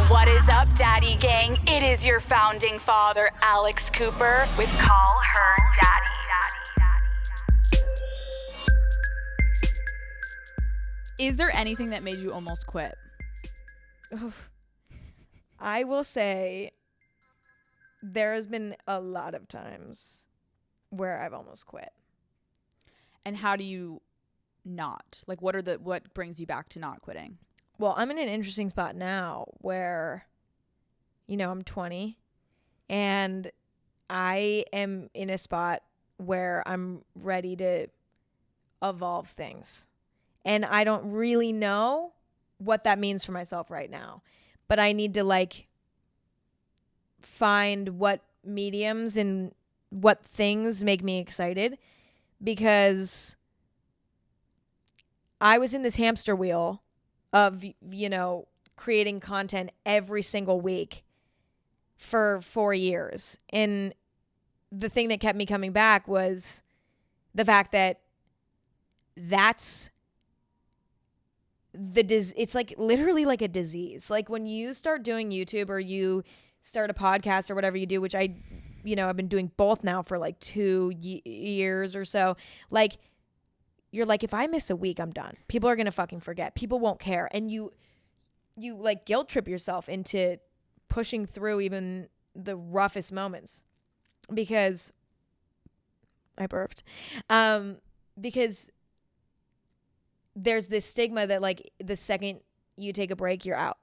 What is up, Daddy Gang? It is your founding father, Alex Cooper, with Call Her Daddy. Is there anything that made you almost quit? I will say there has been a lot of times where I've almost quit. And how do you not? Like, what brings you back to not quitting? Well, I'm in an interesting spot now where, I'm 20 and I am in a spot where I'm ready to evolve things. And I don't really know what that means for myself right now. But I need to find what mediums and what things make me excited, because I was in this hamster wheel of, creating content every single week for 4 years. And the thing that kept me coming back was the fact that that's it's like literally like a disease. Like when you start doing YouTube or you start a podcast or whatever you do, which I've been doing both now for like 2 years or so. Like, you're like, if I miss a week, I'm done. People are going to fucking forget. People won't care. And you like guilt trip yourself into pushing through even the roughest moments, because I burped. Because there's this stigma that like the second you take a break, you're out.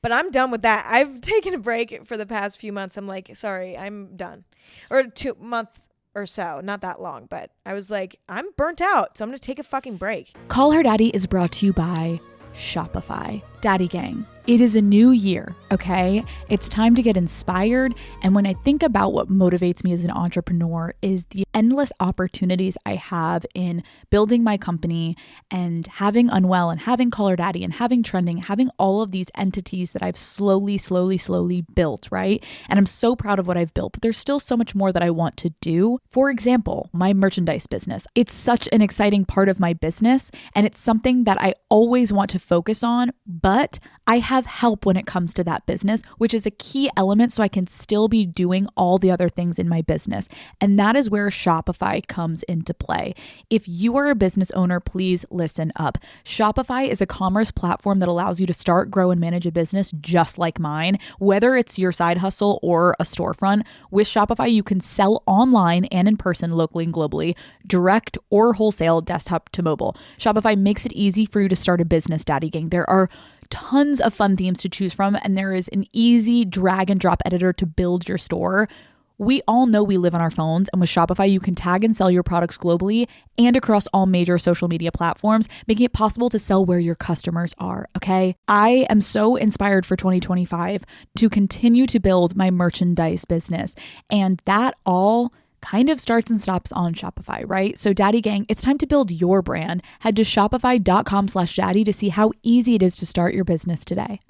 But I'm done with that. I've taken a break for the past few months. I'm like, sorry, I'm done. Or 2 months or so, not that long, but I was like, I'm burnt out, so I'm going to take a fucking break. Call Her Daddy is brought to you by Shopify. Daddy Gang, it is a new year, okay? It's time to get inspired. And when I think about what motivates me as an entrepreneur is the endless opportunities I have in building my company and having Unwell and having Call Her Daddy and having Trending, having all of these entities that I've slowly built, right? And I'm so proud of what I've built, but there's still so much more that I want to do. For example, my merchandise business. It's such an exciting part of my business, and it's something that I always want to focus on, but I have help when it comes to that business, which is a key element so I can still be doing all the other things in my business. And that is where Shopify comes into play. If you are a business owner, please listen up. Shopify is a commerce platform that allows you to start, grow, and manage a business just like mine. Whether it's your side hustle or a storefront, with Shopify, you can sell online and in person, locally and globally, direct or wholesale, desktop to mobile. Shopify makes it easy for you to start a business, Daddy Gang. There are tons of fun themes to choose from, and there is an easy drag and drop editor to build your store. We all know we live on our phones, and with Shopify, you can tag and sell your products globally and across all major social media platforms, making it possible to sell where your customers are, okay? I am so inspired for 2025 to continue to build my merchandise business, and that all kind of starts and stops on Shopify, right? So Daddy Gang, it's time to build your brand. Head to shopify.com/daddy to see how easy it is to start your business today.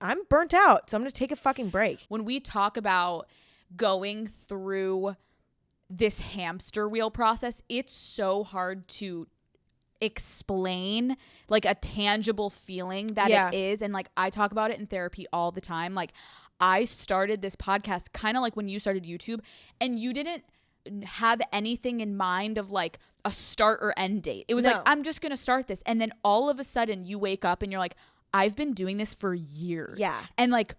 I'm burnt out, so I'm going to take a fucking break. When we talk about going through this hamster wheel process, it's so hard to explain like a tangible feeling that it is. And like I talk about it in therapy all the time. Like I started this podcast kind of like when you started YouTube, and you didn't have anything in mind of like a start or end date. It was like, I'm just going to start this. And then all of a sudden you wake up and you're like, I've been doing this for years. Yeah. And like,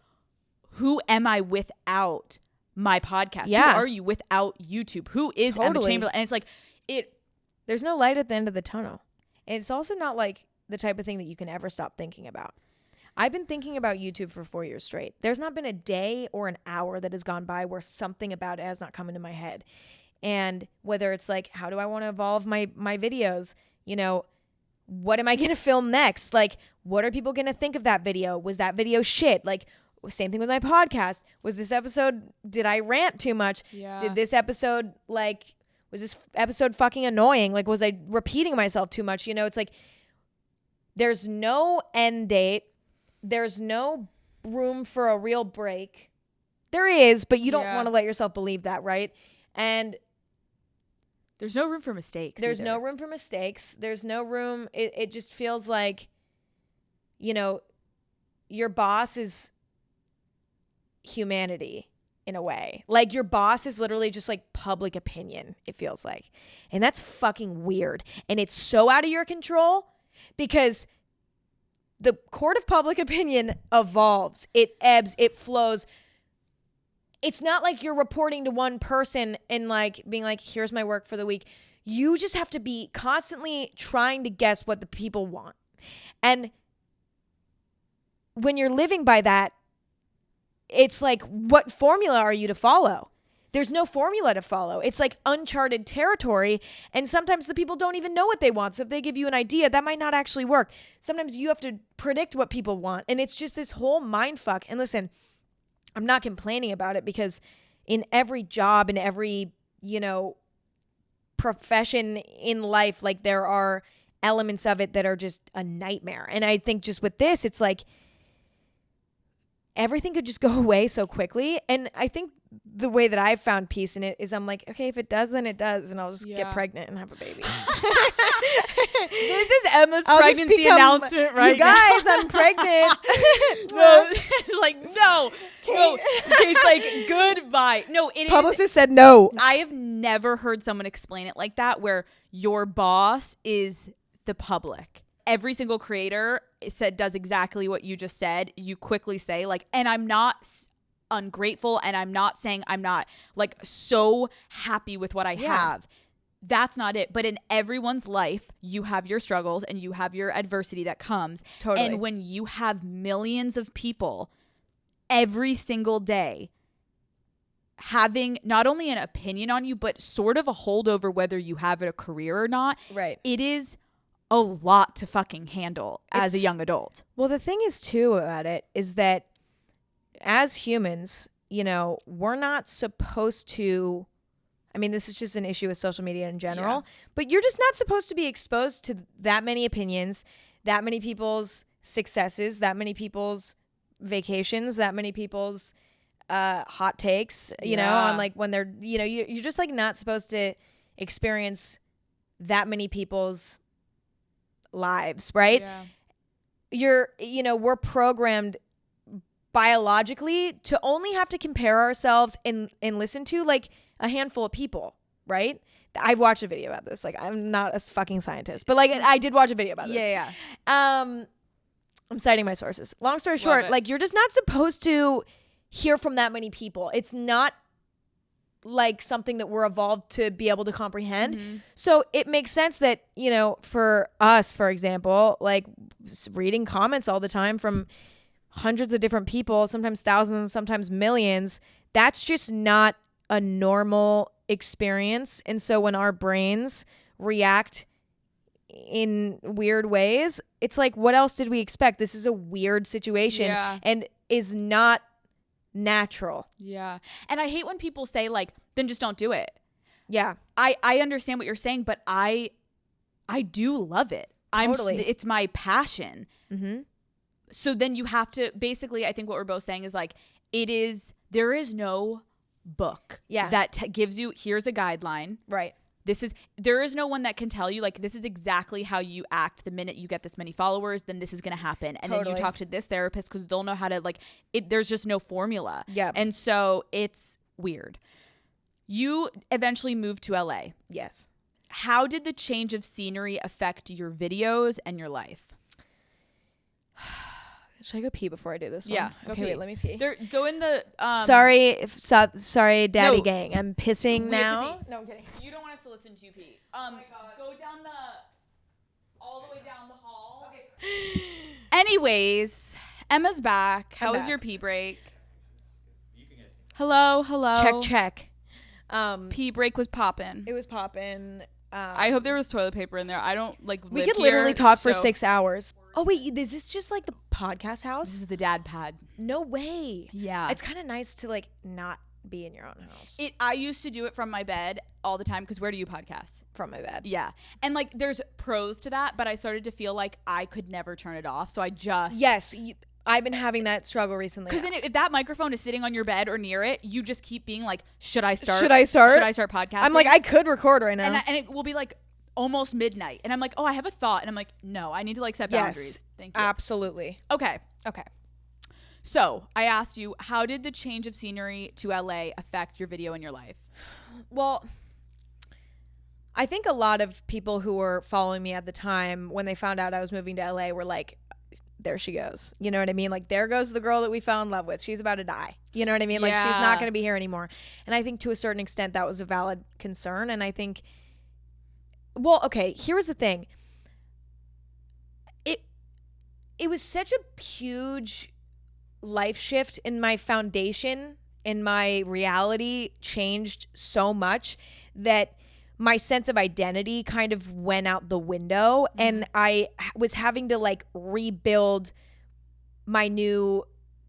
who am I without my podcast? Yeah. Who are you without YouTube? Who is Emma Chamberlain? And it's like, there's no light at the end of the tunnel. And it's also not like the type of thing that you can ever stop thinking about. I've been thinking about YouTube for 4 years straight. There's not been a day or an hour that has gone by where something about it has not come into my head. And whether it's like, how do I want to evolve my videos? What am I going to film next? Like, what are people going to think of that video? Was that video shit? Like, same thing with my podcast. Was this episode, did I rant too much? Yeah. Did this episode, was this episode fucking annoying? Like, was I repeating myself too much? It's like, there's no end date. There's no room for a real break. There is, but you don't want to let yourself believe that, right? And there's no room for mistakes. There's no room for mistakes. There's no room. It just feels like, your boss is humanity in a way. Like your boss is literally just like public opinion, it feels like. And that's fucking weird. And it's so out of your control because the court of public opinion evolves. It ebbs, it flows. It's not like you're reporting to one person and like being like, here's my work for the week. You just have to be constantly trying to guess what the people want. And when you're living by that, it's like, what formula are you to follow? There's no formula to follow. It's like uncharted territory. And sometimes the people don't even know what they want. So if they give you an idea, that might not actually work. Sometimes you have to predict what people want. And it's just this whole mind fuck. And listen, I'm not complaining about it because in every job, in every, profession in life, like there are elements of it that are just a nightmare. And I think just with this, it's like, everything could just go away so quickly. And I think the way that I've found peace in it is I'm like, okay, if it does, then it does. And I'll just get pregnant and have a baby. This is Emma's pregnancy announcement right now. You guys, I'm pregnant. No, like, no. It's like, goodbye. No, it Publicist said no. I have never heard someone explain it like that, where your boss is the public. Every single creator does exactly what you just said. You quickly say like, and I'm not ungrateful, and I'm not saying I'm not like so happy with what I have. That's not it. But in everyone's life, you have your struggles and you have your adversity that comes. Totally. And when you have millions of people every single day having not only an opinion on you, but sort of a hold over whether you have a career or not, right? It is a lot to fucking handle as a young adult. Well, the thing is too about it is that as humans, we're not supposed to, I mean, this is just an issue with social media in general, but you're just not supposed to be exposed to that many opinions, that many people's successes, that many people's vacations, that many people's hot takes, on like when they're, you're just like not supposed to experience that many people's lives, right? We're programmed biologically to only have to compare ourselves and listen to like a handful of people, right? I've watched a video about this. Like, I'm not a fucking scientist, but like I did watch a video about this. I'm citing my sources. Long story short, like you're just not supposed to hear from that many people. It's not like something that we're evolved to be able to comprehend. Mm-hmm. So it makes sense that, for us, for example, like reading comments all the time from hundreds of different people, sometimes thousands, sometimes millions, that's just not a normal experience. And so when our brains react in weird ways, it's like, what else did we expect? This is a weird situation and is not natural. Yeah. And I hate when people say like, then just don't do it. Yeah. I understand what you're saying, but I do love it. Totally. It's my passion. Mm-hmm. So then you have to, basically, I think what we're both saying is like, there is no book that gives you, here's a guideline. Right. There is no one that can tell you like, this is exactly how you act the minute you get this many followers, then this is going to happen. And then you talk to this therapist because they'll know how to like it. There's just no formula. Yeah. And so it's weird. You eventually moved to LA. Yes. How did the change of scenery affect your videos and your life? Should I go pee before I do this one? Yeah. Okay, wait, let me pee. Go in the... Sorry, daddy gang. I'm pissing now. No, I'm kidding. You don't want us to listen to you pee. Oh my God. Go down all the way down the hall. Okay. Anyways, Emma's back. How was your pee break? Hello. Check. Pee break was poppin'. It was poppin'. I hope there was toilet paper in there. I don't like live We could here, literally talk for 6 hours. Oh wait, is this just like the podcast house? This is the dad pad. No way. Yeah. It's kind of nice to like not be in your own house. I used to do it from my bed all the time because where do you podcast? From my bed. Yeah. And like there's pros to that, but I started to feel like I could never turn it off. So I just... Yes. I've been having that struggle recently. Because if that microphone is sitting on your bed or near it, you just keep being like, should I start podcasting? I'm like, I could record right now. And it will be like almost midnight. And I'm like, oh, I have a thought. And I'm like, no, I need to like set boundaries. Thank you. Absolutely. Okay. So I asked you, how did the change of scenery to LA affect your video and your life? Well, I think a lot of people who were following me at the time, when they found out I was moving to LA, were like, there she goes. You know what I mean? Like, there goes the girl that we fell in love with. She's about to die. You know what I mean? Like, she's not going to be here anymore. And I think to a certain extent that was a valid concern. And I think, well, okay, here was the thing. It was such a huge life shift, in my foundation, in my reality changed so much that my sense of identity kind of went out the window, and I was having to like rebuild my new,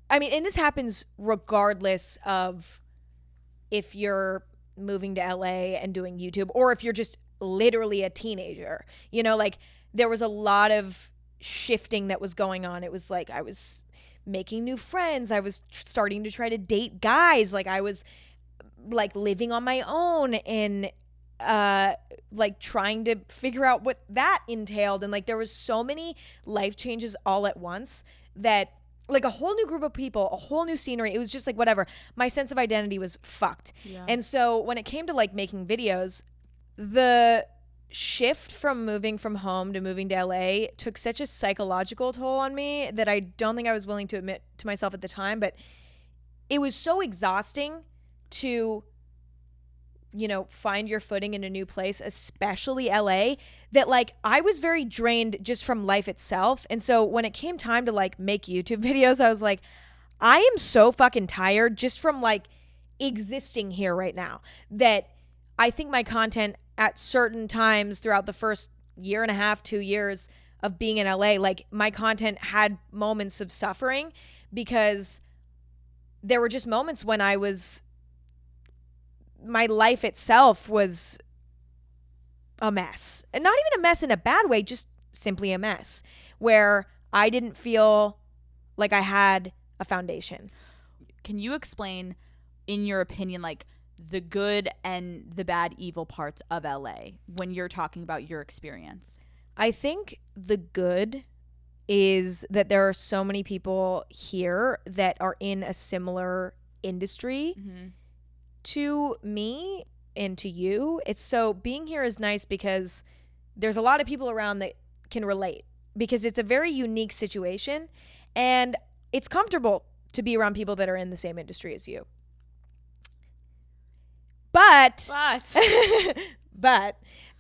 I mean, and this happens regardless of if you're moving to LA and doing YouTube or if you're just literally a teenager, you know, like there was a lot of shifting that was going on. It was like I was making new friends. I was starting to try to date guys. Like I was like living on my own and like trying to figure out what that entailed. And like there was so many life changes all at once that like a whole new group of people, a whole new scenery. It was just like whatever. My sense of identity was fucked. Yeah. And so when it came to like making videos, the shift from moving from home to moving to LA took such a psychological toll on me that I don't think I was willing to admit to myself at the time, but it was so exhausting to, you know, find your footing in a new place, especially LA, that like I was very drained just from life itself. And so when it came time to like make YouTube videos, I was like, I am so fucking tired just from like existing here right now, that I think my content at certain times throughout the first year and a half, 2 years of being in LA, like my content had moments of suffering because there were just moments when my life itself was a mess. And not even a mess in a bad way, just simply a mess where I didn't feel like I had a foundation. Can you explain, in your opinion, like the good and the bad, evil parts of LA when you're talking about your experience? I think the good is that there are so many people here that are in a similar industry to me and to you. It's so being here is nice because there's a lot of people around that can relate, because it's a very unique situation and it's comfortable to be around people that are in the same industry as you. But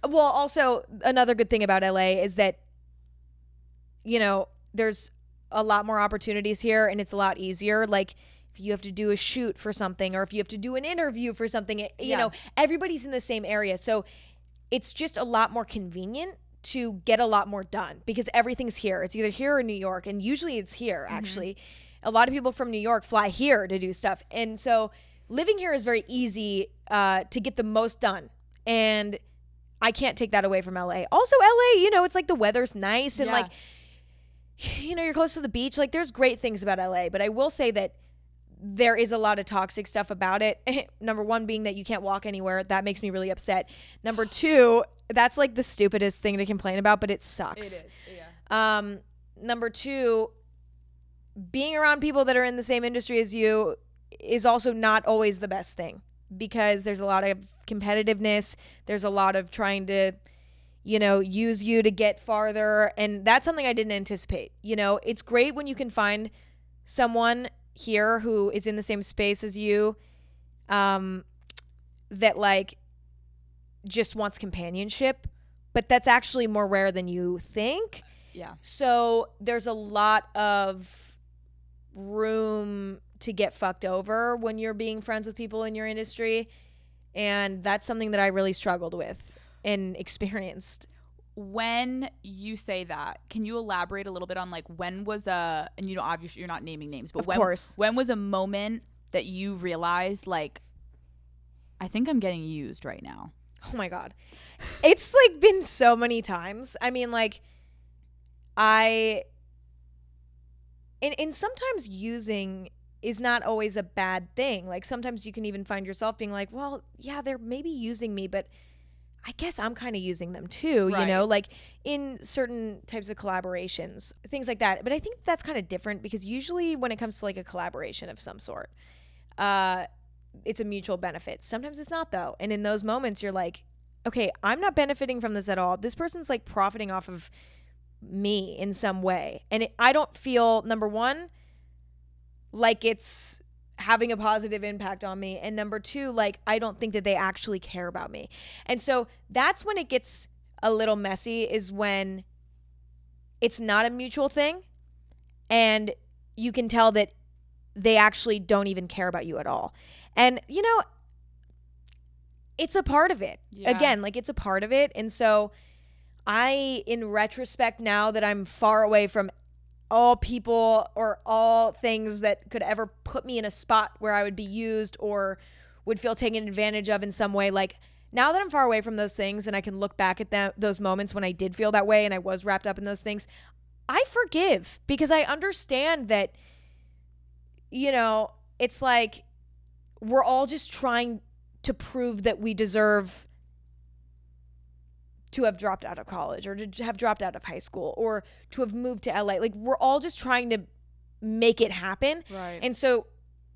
well, also another good thing about LA is that, you know, there's a lot more opportunities here and it's a lot easier. Like if you have to do a shoot for something or if you have to do an interview for something, you know, everybody's in the same area. So it's just a lot more convenient to get a lot more done because everything's here. It's either here or New York. And usually it's here, actually. A lot of people from New York fly here to do stuff. And so living here is very easy to get the most done. And I can't take that away from LA. Also, LA, you know, it's like the weather's nice and like, you know, you're close to the beach. Like there's great things about LA. But I will say that there is a lot of toxic stuff about it. Number one being that you can't walk anywhere. That makes me really upset. Number two, that's like the stupidest thing to complain about, but it sucks. It is, yeah. Number two, being around people that are in the same industry as you is also not always the best thing because there's a lot of competitiveness. There's a lot of trying to, you know, use you to get farther. And that's something I didn't anticipate. You know, it's great when you can find someone here who is in the same space as you, that like just wants companionship, but that's actually more rare than you think. Yeah. So there's a lot of room to get fucked over when you're being friends with people in your industry. And that's something that I really struggled with and experienced. When you say that, can you elaborate a little bit on like when was and you know, obviously you're not naming names, but when was a moment that you realized like, I think I'm getting used right now? Oh my God. It's like been so many times. I mean, like and sometimes using is not always a bad thing. Like sometimes you can even find yourself being like, well, yeah, they're maybe using me, but I guess I'm kind of using them too, Right. you know, like in certain types of collaborations, things like that. But I think that's kind of different because usually when it comes to like a collaboration of some sort, it's a mutual benefit. Sometimes it's not though. And in those moments, you're like, okay, I'm not benefiting from this at all. This person's like profiting off of me in some way. And I don't feel, number one, like it's having a positive impact on me, and number two, like I don't think that they actually care about me. And so that's when it gets a little messy, is when it's not a mutual thing and you can tell that they actually don't even care about you at all. And you know, it's a part of it. Yeah. Again, like it's a part of it. And so I, in retrospect, now that I'm far away from all people or all things that could ever put me in a spot where I would be used or would feel taken advantage of in some way, like now that I'm far away from those things and I can look back at those moments when I did feel that way and I was wrapped up in those things, I forgive, because I understand that, you know, it's like we're all just trying to prove that we deserve to have dropped out of college or to have dropped out of high school or to have moved to LA. Like we're all just trying to make it happen. Right. And so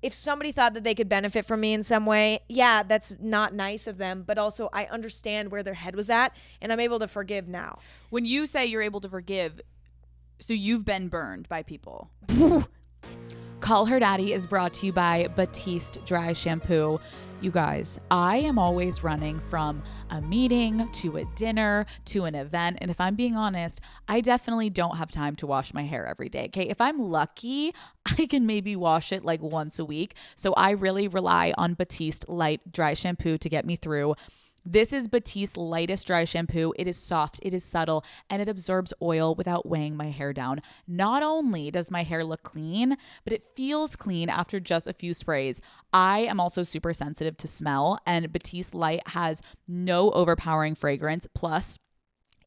if somebody thought that they could benefit from me in some way, yeah, that's not nice of them. But also I understand where their head was at and I'm able to forgive now. When you say you're able to forgive, so you've been burned by people. Call Her Daddy is brought to you by Batiste Dry Shampoo. You guys, I am always running from a meeting to a dinner to an event. And if I'm being honest, I definitely don't have time to wash my hair every day. Okay. If I'm lucky, I can maybe wash it like once a week. So I really rely on Batiste Light Dry Shampoo to get me through. This is Batiste's lightest dry shampoo. It is soft, it is subtle, and it absorbs oil without weighing my hair down. Not only does my hair look clean, but it feels clean after just a few sprays. I am also super sensitive to smell, and Batiste Light has no overpowering fragrance. Plus,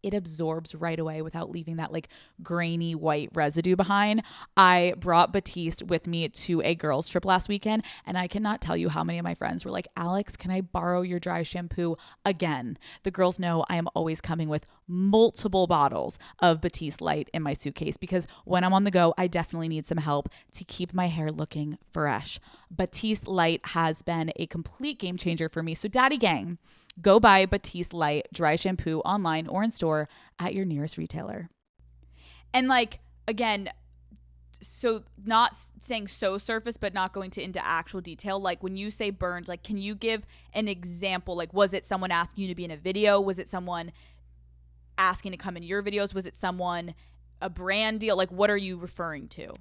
it absorbs right away without leaving that like grainy white residue behind. I brought Batiste with me to a girls trip last weekend, and I cannot tell you how many of my friends were like, Alex, can I borrow your dry shampoo again? The girls know I am always coming with multiple bottles of Batiste Light in my suitcase because when I'm on the go, I definitely need some help to keep my hair looking fresh. Batiste Light has been a complete game changer for me. So Daddy Gang, go buy Batiste Light Dry Shampoo online or in store at your nearest retailer. And like, again, so not saying so surface, but not going into actual detail. Like when you say burned, like, can you give an example? Like, was it someone asking you to be in a video? Was it someone asking to come in your videos? Was it a brand deal? Like, what are you referring to?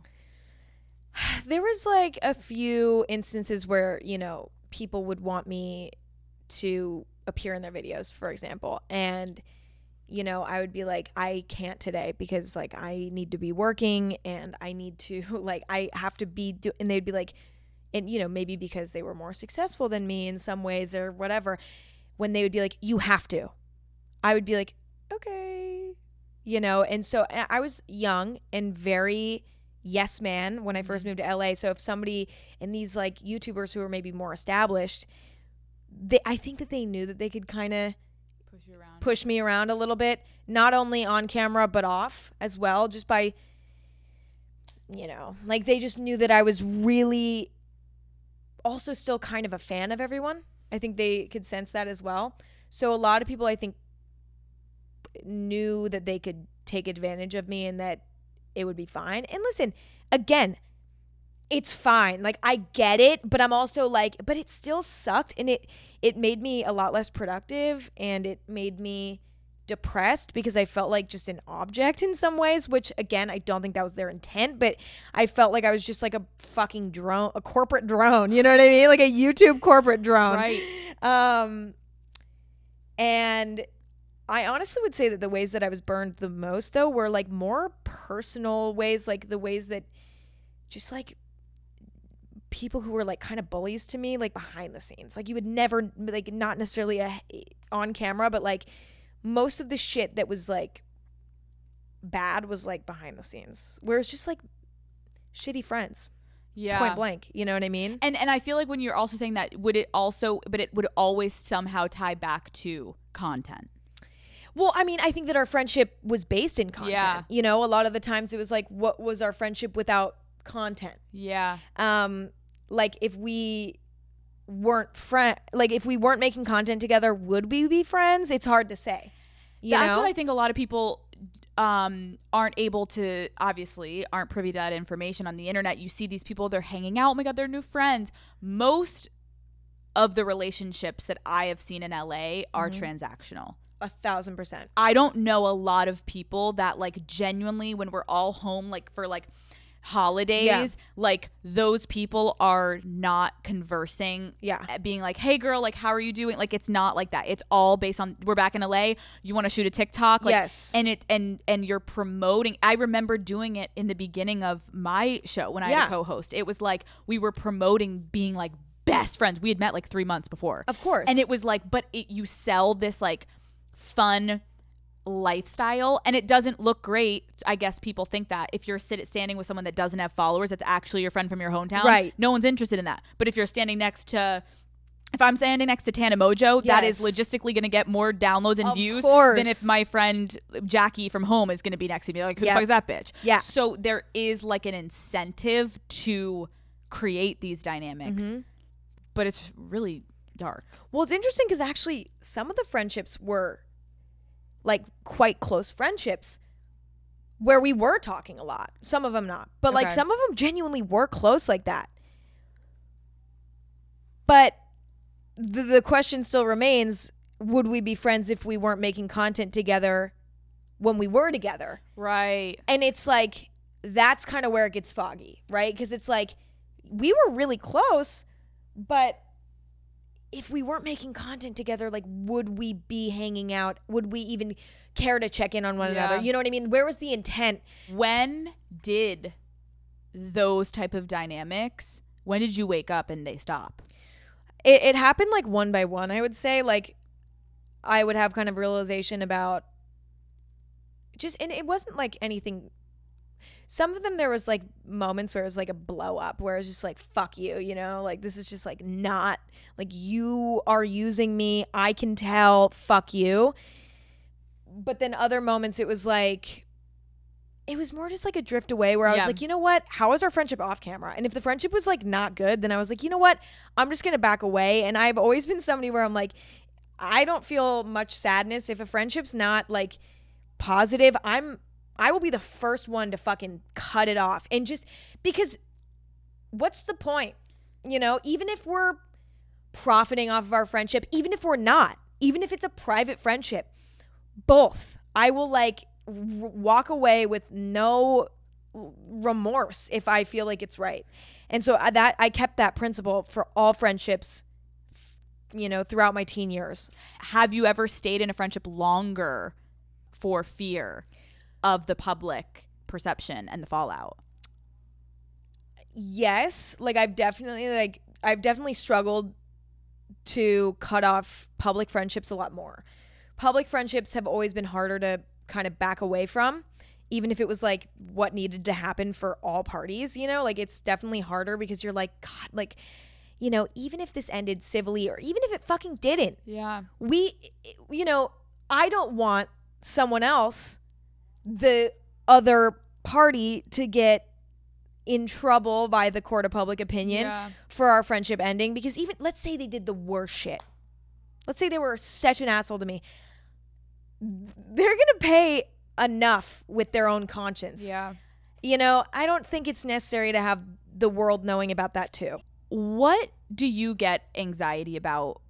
There was like a few instances where, you know, people would want me to appear in their videos, for example. And, you know, I would be like, I can't today because like I need to be working and I need to like, I have to be and they'd be like, and you know, maybe because they were more successful than me in some ways or whatever, when they would be like, you have to, I would be like, okay, you know. And so I was young and very yes man when I first moved to LA. So if somebody, and these like YouTubers who were maybe more established, I think that they knew that they could kind of push me around a little bit, not only on camera but off as well, just by, you know, like they just knew that I was really also still kind of a fan of everyone. I think they could sense that as well. So a lot of people, I think, knew that they could take advantage of me and that it would be fine. And listen, again, it's fine. Like I get it, but I'm also like, but it still sucked, and it made me a lot less productive, and it made me depressed because I felt like just an object in some ways, which again, I don't think that was their intent, but I felt like I was just like a fucking drone, a corporate drone, you know what I mean? Like a YouTube corporate drone. Right. And I honestly would say that the ways that I was burned the most though were like more personal ways, like the ways that just like people who were like kind of bullies to me, like behind the scenes. Like you would never, like not necessarily on camera, but like most of the shit that was like bad was like behind the scenes, where it's just like shitty friends. Yeah. Point blank. You know what I mean? And I feel like when you're also saying that, would it would always somehow tie back to content? Well, I mean, I think that our friendship was based in content. Yeah. You know, a lot of the times it was like, what was our friendship without content? Yeah. Like if we weren't if we weren't making content together, would we be friends? It's hard to say. That's what I think a lot of people aren't able to, obviously aren't privy to that information on the internet. You see these people, they're hanging out. Oh my God, they're new friends. Most of the relationships that I have seen in LA are transactional. 1,000%. I don't know a lot of people that like genuinely, when we're all home, like for like holidays, like those people are not conversing, being like, hey girl, like how are you doing? Like it's not like that. It's all based on, we're back in LA, you want to shoot a TikTok, like, yes, and you're promoting. I remember doing it in the beginning of my show when I had a co-host. It was like we were promoting being like best friends. We had met like 3 months before, of course, and it was like, but you sell this like fun lifestyle, and it doesn't look great. I guess people think that if you're standing with someone that doesn't have followers, that's actually your friend from your hometown, right? No one's interested in that. But if I'm standing next to Tana Mojo, that is logistically going to get more downloads and views than if my friend Jackie from home is going to be next to me. Like, who the fuck is that bitch? Yeah. So there is like an incentive to create these dynamics, but it's really dark. Well, it's interesting because actually some of the friendships were like quite close friendships where we were talking a lot. Some of them not. But like some of them genuinely were close like that. But the question still remains, would we be friends if we weren't making content together when we were together? Right. And it's like, that's kind of where it gets foggy, right? Because it's like, we were really close, but if we weren't making content together, like, would we be hanging out? Would we even care to check in on one another? You know what I mean? Where was the intent? When did those type of dynamics, when did you wake up and they stop? It happened like one by one, I would say. Like, I would have kind of realization about and it wasn't like anything. Some of them, there was like moments where it was like a blow up, where it was just like, fuck you, you know, like this is just like not, like you are using me, I can tell, fuck you. But then other moments it was like, it was more just like a drift away where I was like, you know what, how is our friendship off camera? And if the friendship was like not good, then I was like, you know what, I'm just gonna back away. And I've always been somebody where I'm like, I don't feel much sadness if a friendship's not like positive. I will be the first one to fucking cut it off. And just because what's the point? You know, even if we're profiting off of our friendship, even if we're not, even if it's a private friendship, both, I will like walk away with no remorse if I feel like it's right. And so I kept that principle for all friendships, you know, throughout my teen years. Have you ever stayed in a friendship longer for fear of the public perception and the fallout? Yes. Like I've definitely struggled to cut off public friendships a lot more. Public friendships have always been harder to kind of back away from, even if it was like what needed to happen for all parties, you know, like it's definitely harder because you're like, God, like, you know, even if this ended civilly or even if it fucking didn't, you know, I don't want someone else, the other party, to get in trouble by the court of public opinion for our friendship ending. Because even, let's say they did the worst shit. Let's say they were such an asshole to me. They're going to pay enough with their own conscience. Yeah. You know, I don't think it's necessary to have the world knowing about that too. What do you get anxiety about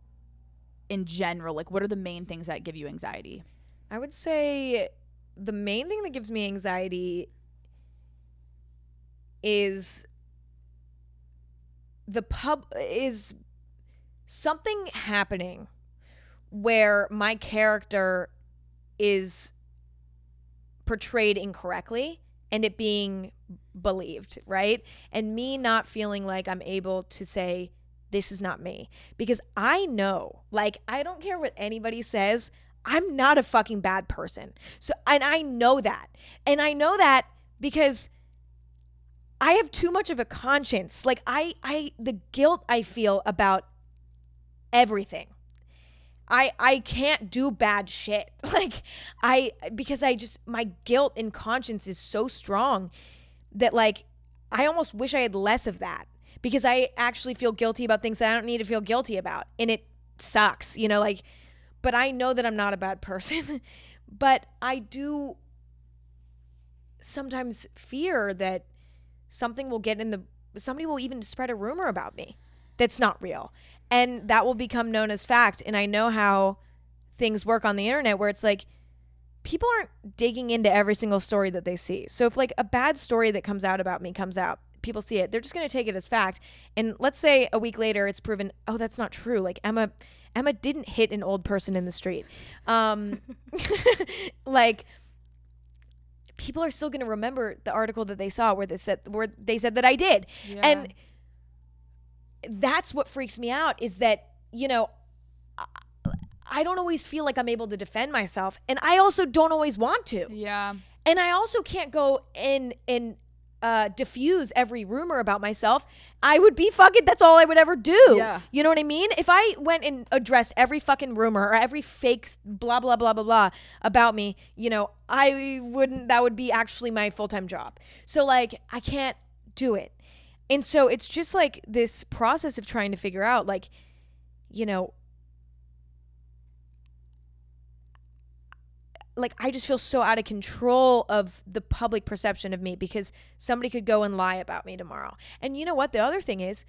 in general? Like, what are the main things that give you anxiety? I would say the main thing that gives me anxiety is is something happening where my character is portrayed incorrectly and it being believed, right? And me not feeling like I'm able to say, this is not me. Because I know, like, I don't care what anybody says, I'm not a fucking bad person. So, and I know that. And I know that because I have too much of a conscience. Like the guilt I feel about everything. I can't do bad shit. Like because my guilt and conscience is so strong that like I almost wish I had less of that, because I actually feel guilty about things that I don't need to feel guilty about. And it sucks, you know, like, but I know that I'm not a bad person, but I do sometimes fear that somebody will even spread a rumor about me that's not real. And that will become known as fact. And I know how things work on the internet, where it's like people aren't digging into every single story that they see. So if like a bad story that comes out about me comes out, people see it, they're just going to take it as fact. And let's say a week later it's proven, oh, that's not true. Like Emma didn't hit an old person in the street. Like people are still going to remember the article that they saw where they said that I did. Yeah. And that's what freaks me out, is that, you know, I don't always feel like I'm able to defend myself, and I also don't always want to. Yeah. And I also can't go and diffuse every rumor about myself. I would be fucking, that's all I would ever do. Yeah. You know what I mean? If I went and addressed every fucking rumor or every fake blah, blah, blah, blah, blah about me, you know, that would be actually my full-time job. So like, I can't do it. And so it's just like this process of trying to figure out, like, you know, like I just feel so out of control of the public perception of me, because somebody could go and lie about me tomorrow. And you know what? The other thing is,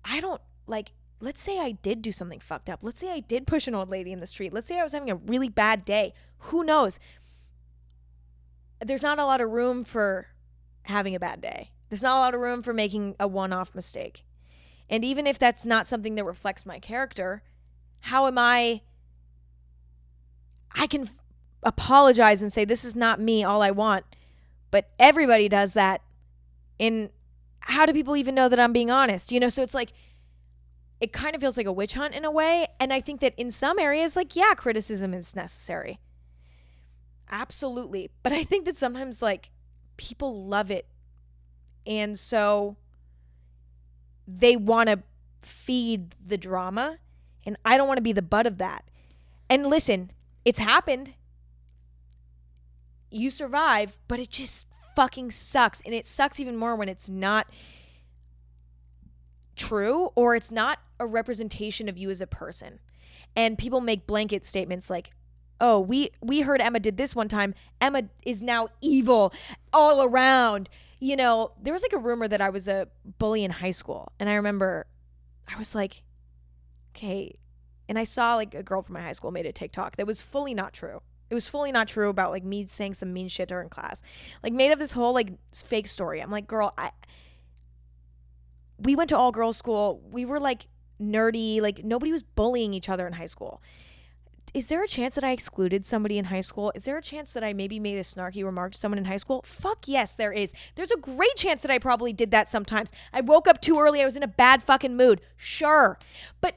I don't, like, let's say I did do something fucked up. Let's say I did push an old lady in the street. Let's say I was having a really bad day. Who knows? There's not a lot of room for having a bad day. There's not a lot of room for making a one-off mistake. And even if that's not something that reflects my character, how am I can apologize and say, this is not me, all I want. But everybody does that. And how do people even know that I'm being honest? You know, so it's like, it kind of feels like a witch hunt in a way. And I think that in some areas, like, yeah, criticism is necessary. Absolutely. But I think that sometimes, like, people love it. And so they want to feed the drama. And I don't want to be the butt of that. And listen, it's happened. You survive, but it just fucking sucks. And it sucks even more when it's not true, or it's not a representation of you as a person. And people make blanket statements like, oh, we heard Emma did this one time. Emma is now evil all around. You know, there was like a rumor that I was a bully in high school. And I remember I was like, okay. And I saw like a girl from my high school made a TikTok that was fully not true. It was fully not true about like me saying some mean shit to her in class. Like made up this whole like fake story. I'm like, girl, we went to all girls school. We were like nerdy. Like nobody was bullying each other in high school. Is there a chance that I excluded somebody in high school? Is there a chance that I maybe made a snarky remark to someone in high school? Fuck yes, there is. There's a great chance that I probably did that sometimes. I woke up too early. I was in a bad fucking mood. Sure. But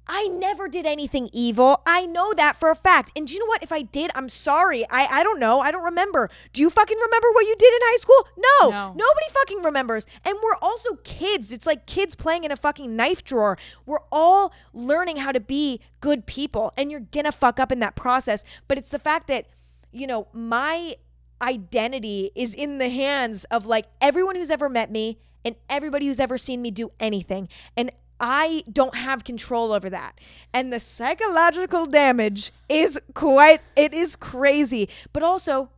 I never did anything evil. I know that for a fact. And do you know what? If I did, I'm sorry. I don't know. I don't remember. Do you fucking remember what you did in high school? No. Nobody fucking remembers. And we're also kids. It's like kids playing in a fucking knife drawer. We're all learning how to be good people. And you're gonna fuck up in that process. But it's the fact that, you know, my identity is in the hands of like everyone who's ever met me and everybody who's ever seen me do anything. And I don't have control over that. And the psychological damage is crazy. But also,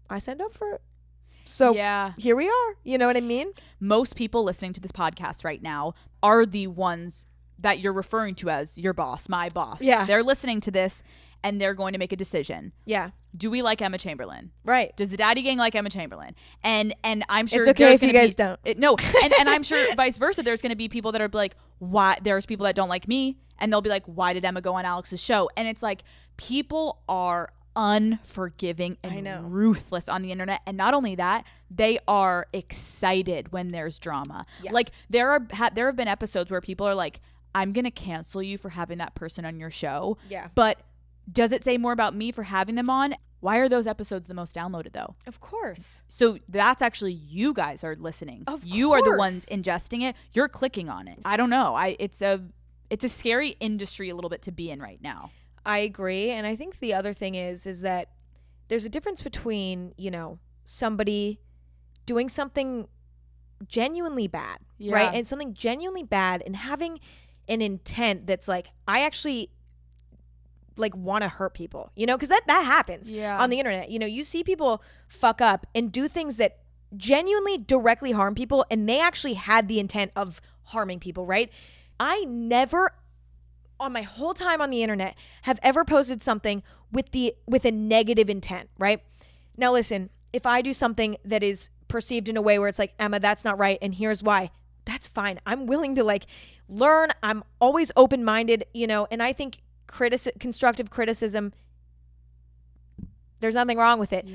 I signed up for it. So yeah, here we are. You know what I mean? Most people listening to this podcast right now are the ones that you're referring to as your boss, my boss. Yeah. They're listening to this and they're going to make a decision. Yeah. Do we like Emma Chamberlain? Right. Does the Daddy Gang like Emma Chamberlain? And I'm sure it's okay if you guys don't. And I'm sure vice versa. There's going to be people that are like, why? There's people that don't like me, and they'll be like, why did Emma go on Alex's show? And it's like people are unforgiving and ruthless on the internet. And not only that, they are excited when there's drama. Yeah. Like there have been episodes where people are like, I'm going to cancel you for having that person on your show. Yeah. But does it say more about me for having them on? Why are those episodes the most downloaded though? Of course. So that's actually you guys are listening. You are the ones ingesting it. You're clicking on it. I don't know. It's a scary industry a little bit to be in right now. I agree. And I think the other thing is that there's a difference between, somebody doing something genuinely bad, right? And something genuinely bad and having an intent that's like, I actually like want to hurt people, because that happens on the internet. You see people fuck up and do things that genuinely directly harm people, and they actually had the intent of harming people, right? I never on my whole time on the internet have ever posted something with a negative intent, right? Now listen, if I do something that is perceived in a way where it's like, Emma, that's not right, and here's why, that's fine. I'm willing to like learn. I'm always open-minded, and I think constructive criticism, there's nothing wrong with it.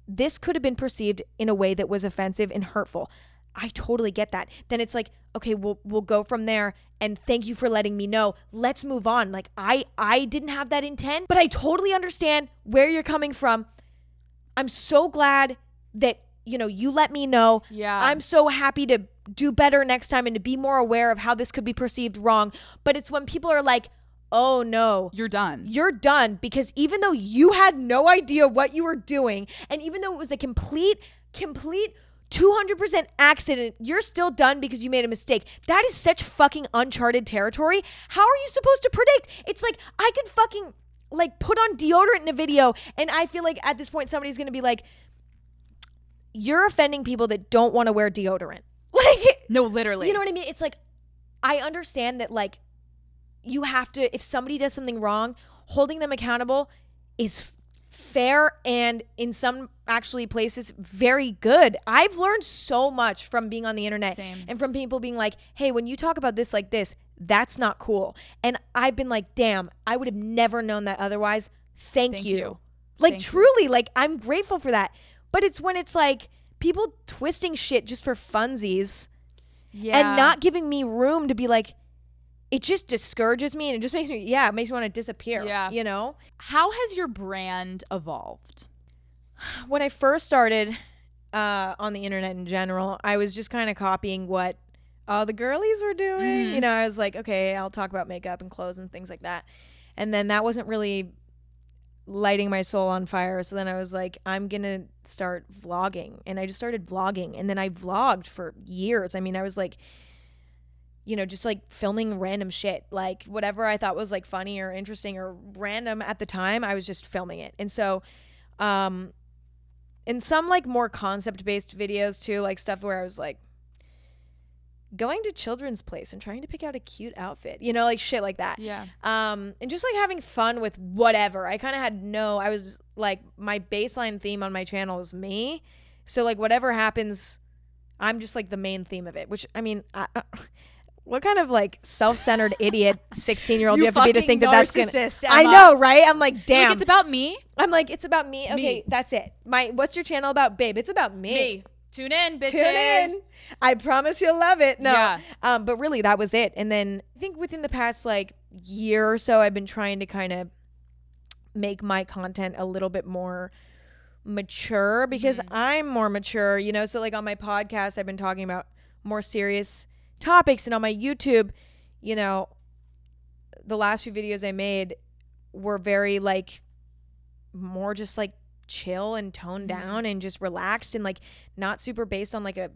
This could have been perceived in a way that was offensive and hurtful. I totally get that. Then it's like, okay, we'll go from there, and thank you for letting me know. Let's move on. Like I didn't have that intent, but I totally understand where you're coming from. I'm so glad that you let me know. I'm so happy to do better next time and to be more aware of how this could be perceived wrong. But it's when people are like, oh no, you're done, because even though you had no idea what you were doing, and even though it was a complete 200% accident, you're still done because you made a mistake. That is such fucking uncharted territory. How are you supposed to predict? It's like, I could fucking like put on deodorant in a video, and I feel like at this point somebody's gonna be like, you're offending people that don't want to wear deodorant. Like, no, literally. You know what I mean? It's like, I understand that like you have to, if somebody does something wrong, holding them accountable is fair, and in some actually places very good. I've learned so much from being on the internet. Same. And from people being like, hey, when you talk about this like this, that's not cool. And I've been like, damn, I would have never known that otherwise. Thank you. Like, truly, like, I'm grateful for that. But it's when it's like people twisting shit just for funsies and not giving me room to be like, it just discourages me, and it just makes me want to disappear. How has your brand evolved? When I first started on the internet in general, I was just kind of copying what all the girlies were doing. I was like, okay, I'll talk about makeup and clothes and things like that. And then that wasn't really lighting my soul on fire. So then I was like, I'm going to start vlogging. And I just started vlogging. And then I vlogged for years. I mean, I was like, just like filming random shit, like whatever I thought was like funny or interesting or random at the time, I was just filming it. And so, in some like more concept based videos too, like stuff where I was like going to Children's Place and trying to pick out a cute outfit, like shit like that. And just like having fun with whatever. I kind of I was like, my baseline theme on my channel is me. So like whatever happens, I'm just like the main theme of it, which I mean, what kind of like self-centered idiot 16-year-old you have to be to think that that's gonna, Emma. I know, right? I'm like, damn. Like, it's about me? I'm like, it's about me. Okay, that's it. What's your channel about? Babe, it's about me. Tune in, bitches. Tune in. I promise you'll love it. No. But really that was it. And then I think within the past like year or so, I've been trying to kind of make my content a little bit more mature because I'm more mature, So like on my podcast, I've been talking about more serious topics, and on my YouTube, the last few videos I made were very like more just like chill and toned down and just relaxed and like not super based on like a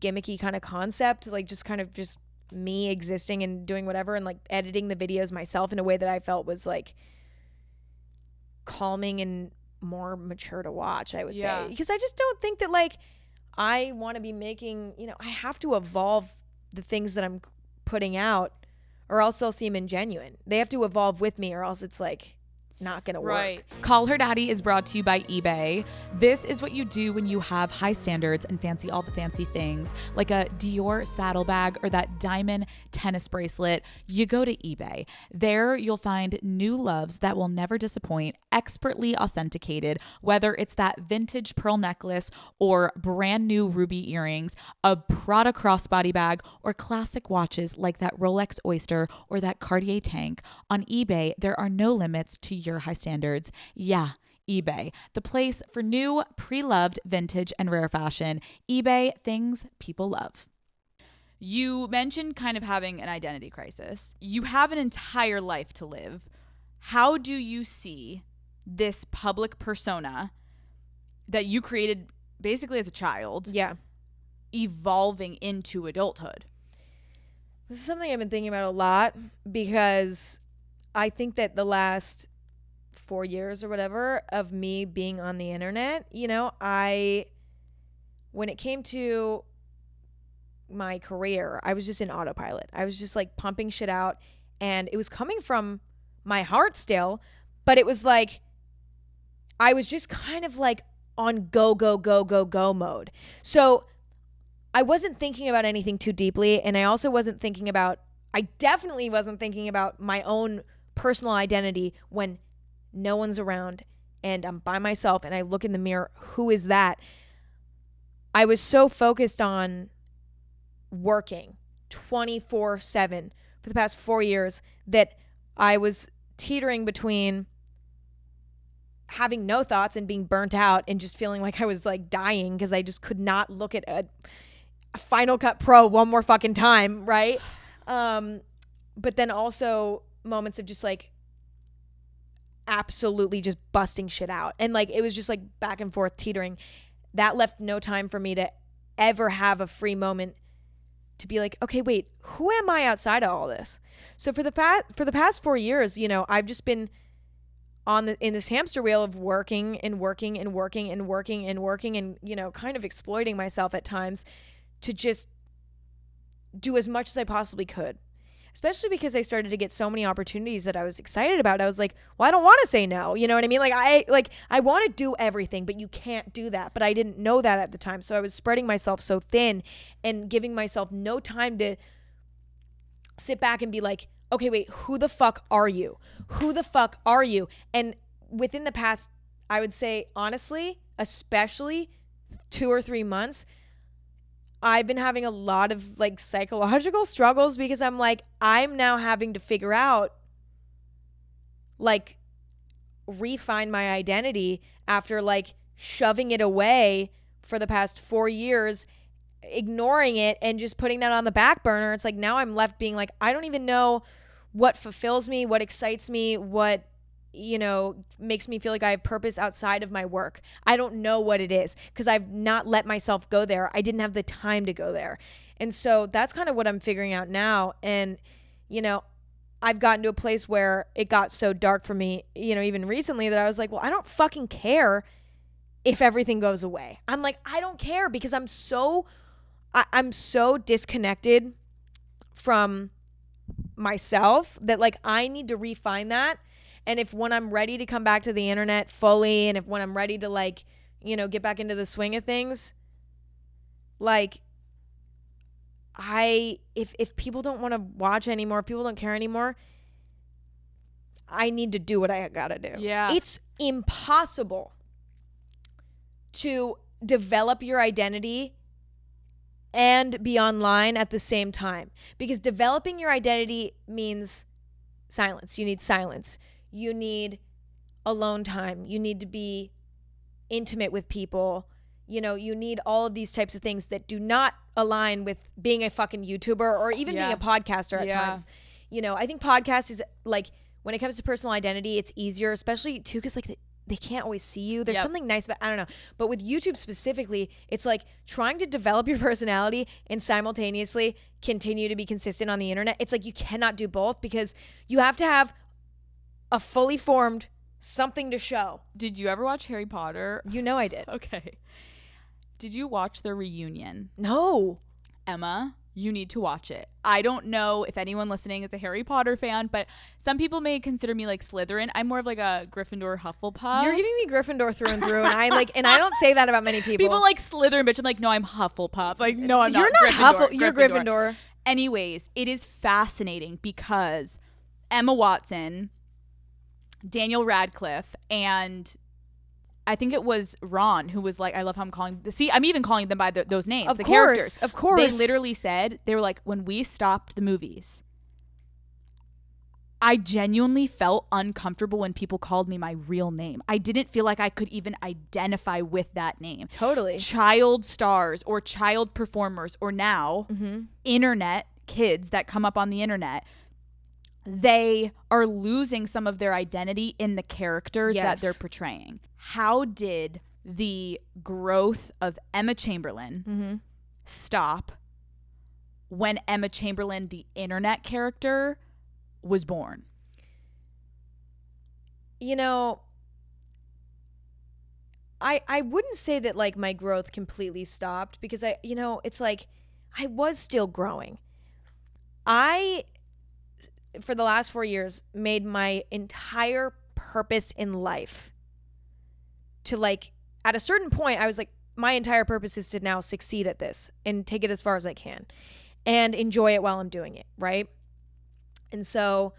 gimmicky kind of concept, like just kind of just me existing and doing whatever and like editing the videos myself in a way that I felt was like calming and more mature to watch, I would say, because I just don't think that like I want to be making, I have to evolve the things that I'm putting out, or else they'll seem ingenuine. They have to evolve with me, or else it's like not gonna work. Call Her Daddy is brought to you by eBay. This is what you do when you have high standards and fancy all the fancy things, like a Dior saddlebag or that diamond tennis bracelet. You go to eBay. There you'll find new loves that will never disappoint, expertly authenticated, whether it's that vintage pearl necklace or brand new ruby earrings, a Prada crossbody bag, or classic watches like that Rolex Oyster or that Cartier tank. On eBay, there are no limits to your high standards. Yeah, eBay, the place for new, pre-loved vintage and rare fashion. eBay, things people love. You mentioned kind of having an identity crisis. You have an entire life to live. How do you see this public persona that you created basically as a child evolving into adulthood? This is something I've been thinking about a lot because I think that the last 4 years or whatever of me being on the internet, you know, when it came to my career, I was just in autopilot. I was just like pumping shit out, and it was coming from my heart still, but it was like I was just kind of like on go mode. So I wasn't thinking about anything too deeply, and I definitely wasn't thinking about my own personal identity when no one's around and I'm by myself and I look in the mirror. Who is that? I was so focused on working 24/7 for the past 4 years that I was teetering between having no thoughts and being burnt out and just feeling like I was like dying because I just could not look at a Final Cut Pro one more fucking time, right? But then also moments of just like absolutely just busting shit out. And like it was just like back and forth teetering. That left no time for me to ever have a free moment to be like, okay, wait, who am I outside of all this? So for the past 4 years, you know, I've just been in this hamster wheel of working and, you know, kind of exploiting myself at times to just do as much as I possibly could, especially because I started to get so many opportunities that I was excited about. I was like, well, I don't want to say no. You know what I mean? I want to do everything, but you can't do that. But I didn't know that at the time. So I was spreading myself so thin and giving myself no time to sit back and be like, okay, wait, who the fuck are you? Who the fuck are you? And within the past, I would say, honestly, especially 2 or 3 months, I've been having a lot of like psychological struggles because I'm now having to figure out, like, refine my identity after like shoving it away for the past 4 years, ignoring it and just putting that on the back burner. It's like now I'm left being like, I don't even know what fulfills me, what excites me, what, you know, makes me feel like I have purpose outside of my work. I don't know what it is because I've not let myself go there. I didn't have the time to go there. And so that's kind of what I'm figuring out now. And, you know, I've gotten to a place where it got so dark for me, you know, even recently, that I was like, well, I don't fucking care if everything goes away. I'm like, I don't care because I'm so disconnected from myself that like I need to refine that. And if when I'm ready to come back to the internet fully, and when I'm ready to like, you know, get back into the swing of things, like if people don't want to watch anymore, if people don't care anymore, I need to do what I gotta do. Yeah. It's impossible to develop your identity and be online at the same time, because developing your identity means silence. You need silence. You need alone time. You need to be intimate with people. You know, you need all of these types of things that do not align with being a fucking YouTuber or even being a podcaster at times. You know, I think podcast is like, when it comes to personal identity, it's easier, especially too, because like they can't always see you. There's something nice about, I don't know. But with YouTube specifically, it's like trying to develop your personality and simultaneously continue to be consistent on the internet. It's like you cannot do both because you have to have a fully formed something to show. Did you ever watch Harry Potter? You know I did. Okay. Did you watch the reunion? No. Emma, you need to watch it. I don't know if anyone listening is a Harry Potter fan, but some people may consider me like Slytherin. I'm more of like a Gryffindor Hufflepuff. You're giving me Gryffindor through and through, and I don't say that about many people. People like Slytherin, bitch. I'm like, no, I'm Hufflepuff. Like, no, I'm not. You're not Gryffindor. You're Gryffindor. Anyways, it is fascinating because Emma Watson, Daniel Radcliffe, and I think it was Ron who was like, I love how I'm calling. See, I'm even calling them by those names. Characters. Of course. They literally said, they were like, when we stopped the movies, I genuinely felt uncomfortable when people called me my real name. I didn't feel like I could even identify with that name. Totally. Child stars or child performers, or now internet kids that come up on the internet, they are losing some of their identity in the characters that they're portraying. How did the growth of Emma Chamberlain stop when Emma Chamberlain, the internet character, was born? You know, I wouldn't say that like my growth completely stopped, because it's like I was still growing. I, for the last 4 years, made my entire purpose in life to, like, at a certain point, I was like, my entire purpose is to now succeed at this and take it as far as I can and enjoy it while I'm doing it, right? And so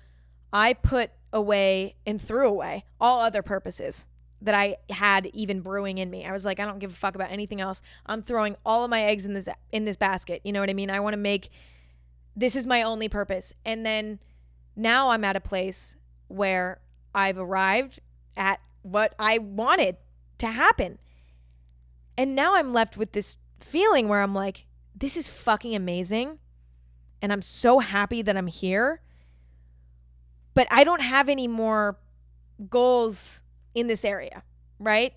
I put away and threw away all other purposes that I had even brewing in me. I was like, I don't give a fuck about anything else. I'm throwing all of my eggs in this basket. You know what I mean? I want to make, this is my only purpose. And then now I'm at a place where I've arrived at what I wanted to happen. And now I'm left with this feeling where I'm like, this is fucking amazing. And I'm so happy that I'm here. But I don't have any more goals in this area, right?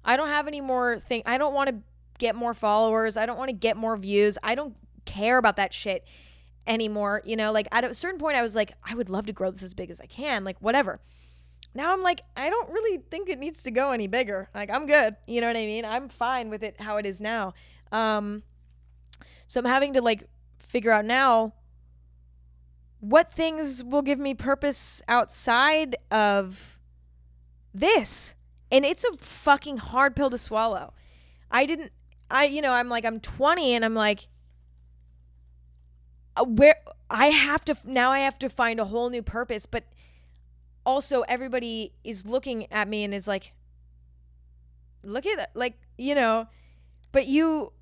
I don't have any more I don't want to get more followers. I don't want to get more views. I don't care about that shit anymore. You know, like at a certain point I was like, I would love to grow this as big as I can, like whatever. Now I'm like, I don't really think it needs to go any bigger. Like, I'm good. You know what I mean? I'm fine with it how it is now. So I'm having to like figure out now what things will give me purpose outside of this. And it's a fucking hard pill to swallow. I'm like, I'm 20 and I'm like, where I have to find a whole new purpose. But also everybody is looking at me and is like, look at that. Like, you know, but you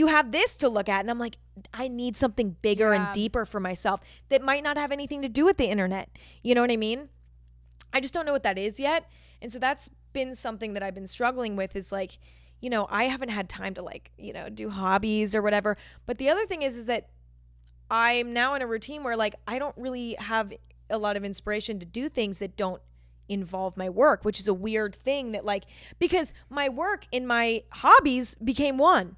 have this to look at. And I'm like, I need something bigger and deeper for myself that might not have anything to do with the internet. You know what I mean? I just don't know what that is yet. And so that's been something that I've been struggling with, is like, you know, I haven't had time to like, you know, do hobbies or whatever. But the other thing is that I'm now in a routine where like, I don't really have a lot of inspiration to do things that don't involve my work, which is a weird thing that like, because my work and my hobbies became one,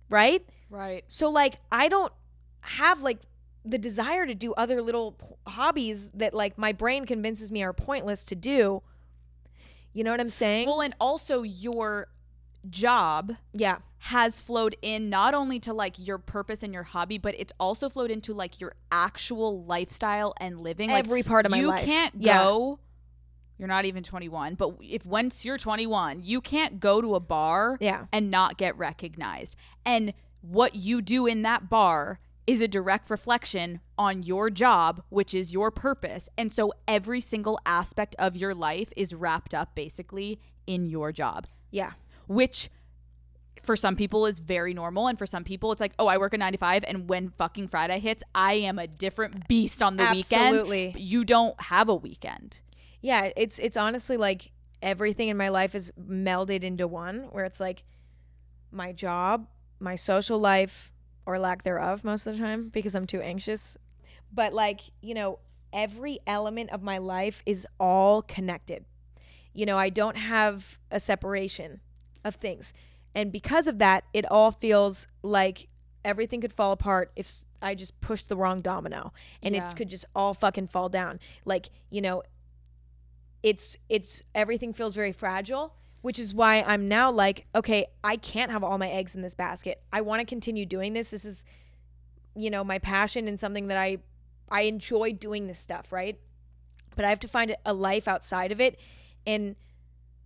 right? Right. So like, I don't have like the desire to do other little hobbies that like my brain convinces me are pointless to do. You know what I'm saying? Well, and also your job has flowed in not only to like your purpose and your hobby, but it's also flowed into like your actual lifestyle and living. Every like, part of my life. You can't go, you're not even 21, but if once you're 21, you can't go to a bar and not get recognized. And what you do in that bar is a direct reflection on your job, which is your purpose. And so every single aspect of your life is wrapped up basically in your job. Yeah. Which for some people is very normal. And for some people it's like, oh, I work a 9 to 5. And when fucking Friday hits, I am a different beast on the weekend. Absolutely. You don't have a weekend. Yeah. It's honestly like everything in my life is melded into one, where it's like my job, my social life, or lack thereof most of the time because I'm too anxious. But like, you know, every element of my life is all connected. You know, I don't have a separation of things. And because of that, it all feels like everything could fall apart if I just pushed the wrong domino, and it could just all fucking fall down. Like, you know, it's everything feels very fragile. Which is why I'm now like, okay, I can't have all my eggs in this basket. I want to continue doing this. This is, you know, my passion and something that I enjoy doing this stuff, right? But I have to find a life outside of it and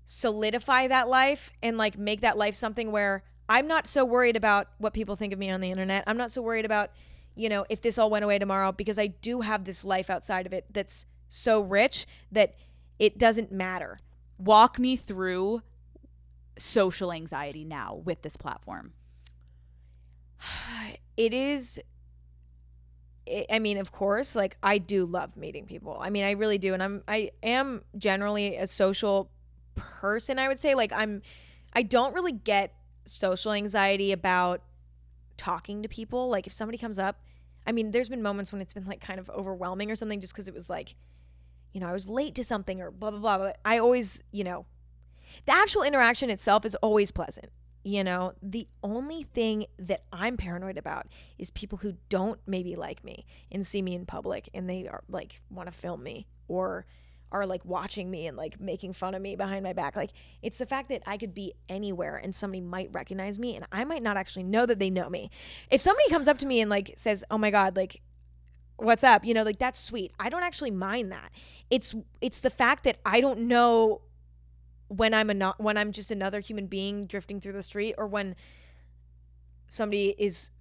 solidify that life and like make that life something where I'm not so worried about what people think of me on the internet. I'm not so worried about, you know, if this all went away tomorrow, because I do have this life outside of it that's so rich that it doesn't matter. Walk me through social anxiety now with this platform. It is I mean, of course, like I do love meeting people. I mean, I really do. And I am generally a social person, I would say. Like I don't really get social anxiety about talking to people. Like if somebody comes up, I mean, there's been moments when it's been like kind of overwhelming or something just because it was like, you know, I was late to something or blah, blah, blah. But I always, you know, the actual interaction itself is always pleasant. You know, the only thing that I'm paranoid about is people who don't maybe like me and see me in public and they are like want to film me or are like watching me and like making fun of me behind my back. Like it's the fact that I could be anywhere and somebody might recognize me and I might not actually know that they know me. If somebody comes up to me and like says, "Oh my God, like what's up?" You know, like that's sweet. I don't actually mind that. It's the fact that I don't know when I'm just another human being drifting through the street or when somebody is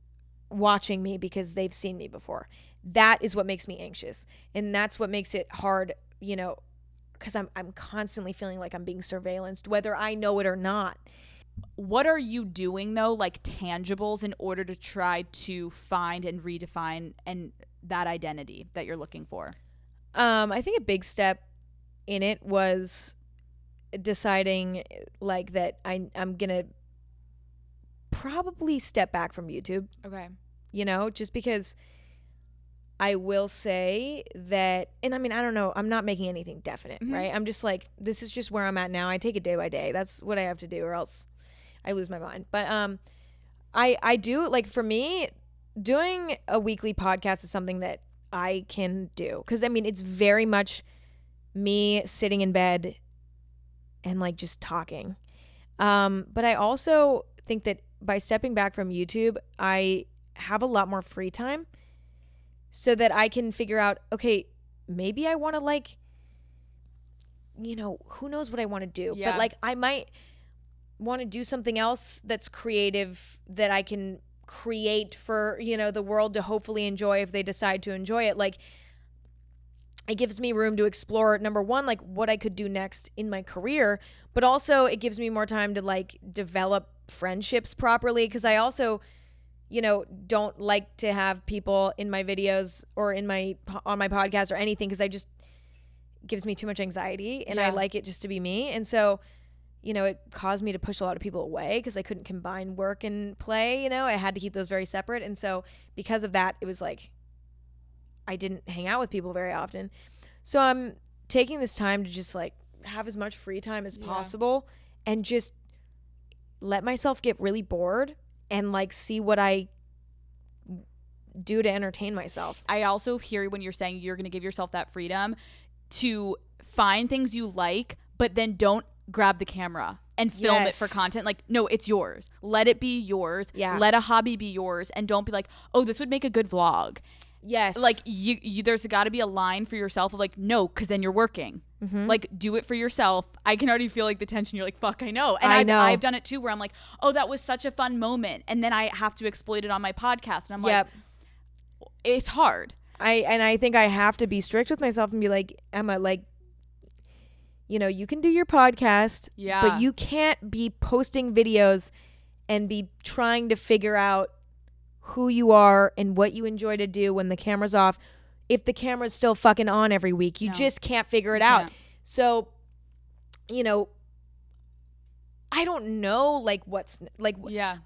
watching me because they've seen me before. That is what makes me anxious. And that's what makes it hard, you know, because I'm constantly feeling like I'm being surveillanced, whether I know it or not. What are you doing though, like tangibles, in order to try to find and redefine and that identity that you're looking for? I think a big step in it was deciding like that I'm gonna probably step back from YouTube. Okay. You know, just because I will say that, and I mean, I don't know, I'm not making anything definite, right? I'm just like, this is just where I'm at now. I take it day by day. That's what I have to do or else I lose my mind. But I do, like, for me, doing a weekly podcast is something that I can do. Because, I mean, it's very much me sitting in bed and like just talking. But I also think that by stepping back from YouTube, I have a lot more free time so that I can figure out, okay, maybe I want to like, you know, who knows what I want to do. Yeah. But like I might want to do something else that's creative that I can create for, you know, the world to hopefully enjoy if they decide to enjoy it. Like it gives me room to explore, number one, like what I could do next in my career, but also it gives me more time to like develop friendships properly. Cause I also, you know, don't like to have people in my videos or on my podcast or anything. Cause it gives me too much anxiety and I like it just to be me. And so, you know, it caused me to push a lot of people away because I couldn't combine work and play, you know, I had to keep those very separate. And so because of that, it was like, I didn't hang out with people very often. So I'm taking this time to just like have as much free time as possible and just let myself get really bored and like see what I do to entertain myself. I also hear when you're saying you're going to give yourself that freedom to find things you like, but then don't grab the camera and film it for content. Like, no, it's yours. Let it be yours. Yeah. Let a hobby be yours. And don't be like, oh, this would make a good vlog. Yes. Like you there's got to be a line for yourself of like, no, because then you're working. Like, do it for yourself. I can already feel like the tension. You're like, fuck, I know. And I've done it too, where I'm like, oh, that was such a fun moment. And then I have to exploit it on my podcast. And I'm like, it's hard. I think I have to be strict with myself and be like, Emma, like, you know, you can do your podcast, but you can't be posting videos and be trying to figure out who you are and what you enjoy to do when the camera's off. If the camera's still fucking on every week, you just can't figure it out. So, you know, I don't know, like, what's, like,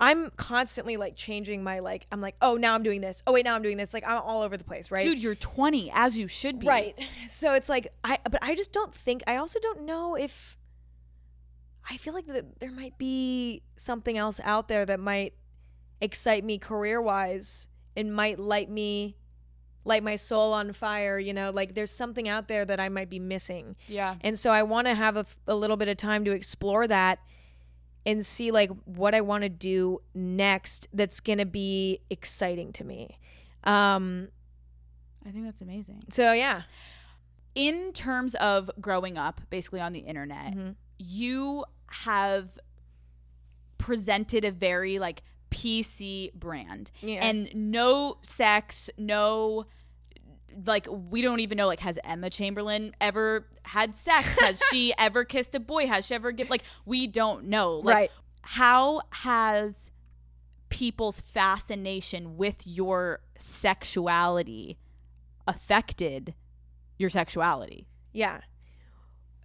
I'm constantly, like, changing my, like, I'm like, oh, now I'm doing this. Oh, wait, now I'm doing this. Like, I'm all over the place, right? Dude, you're 20, as you should be. Right. So it's like, but I just don't think, I also don't know if, I feel like there might be something else out there that might excite me career-wise and might light my soul on fire, you know, like there's something out there that I might be missing. Yeah. And so I want to have a little bit of time to explore that and see like what I want to do next that's going to be exciting to me. I think that's amazing. So yeah. In terms of growing up basically on the internet, you have presented a very like PC brand and no sex, no, like, we don't even know, like, has Emma Chamberlain ever had sex? Has she ever kissed a boy? Has she ever like, we don't know. Like, how has people's fascination with your sexuality affected your sexuality. Yeah.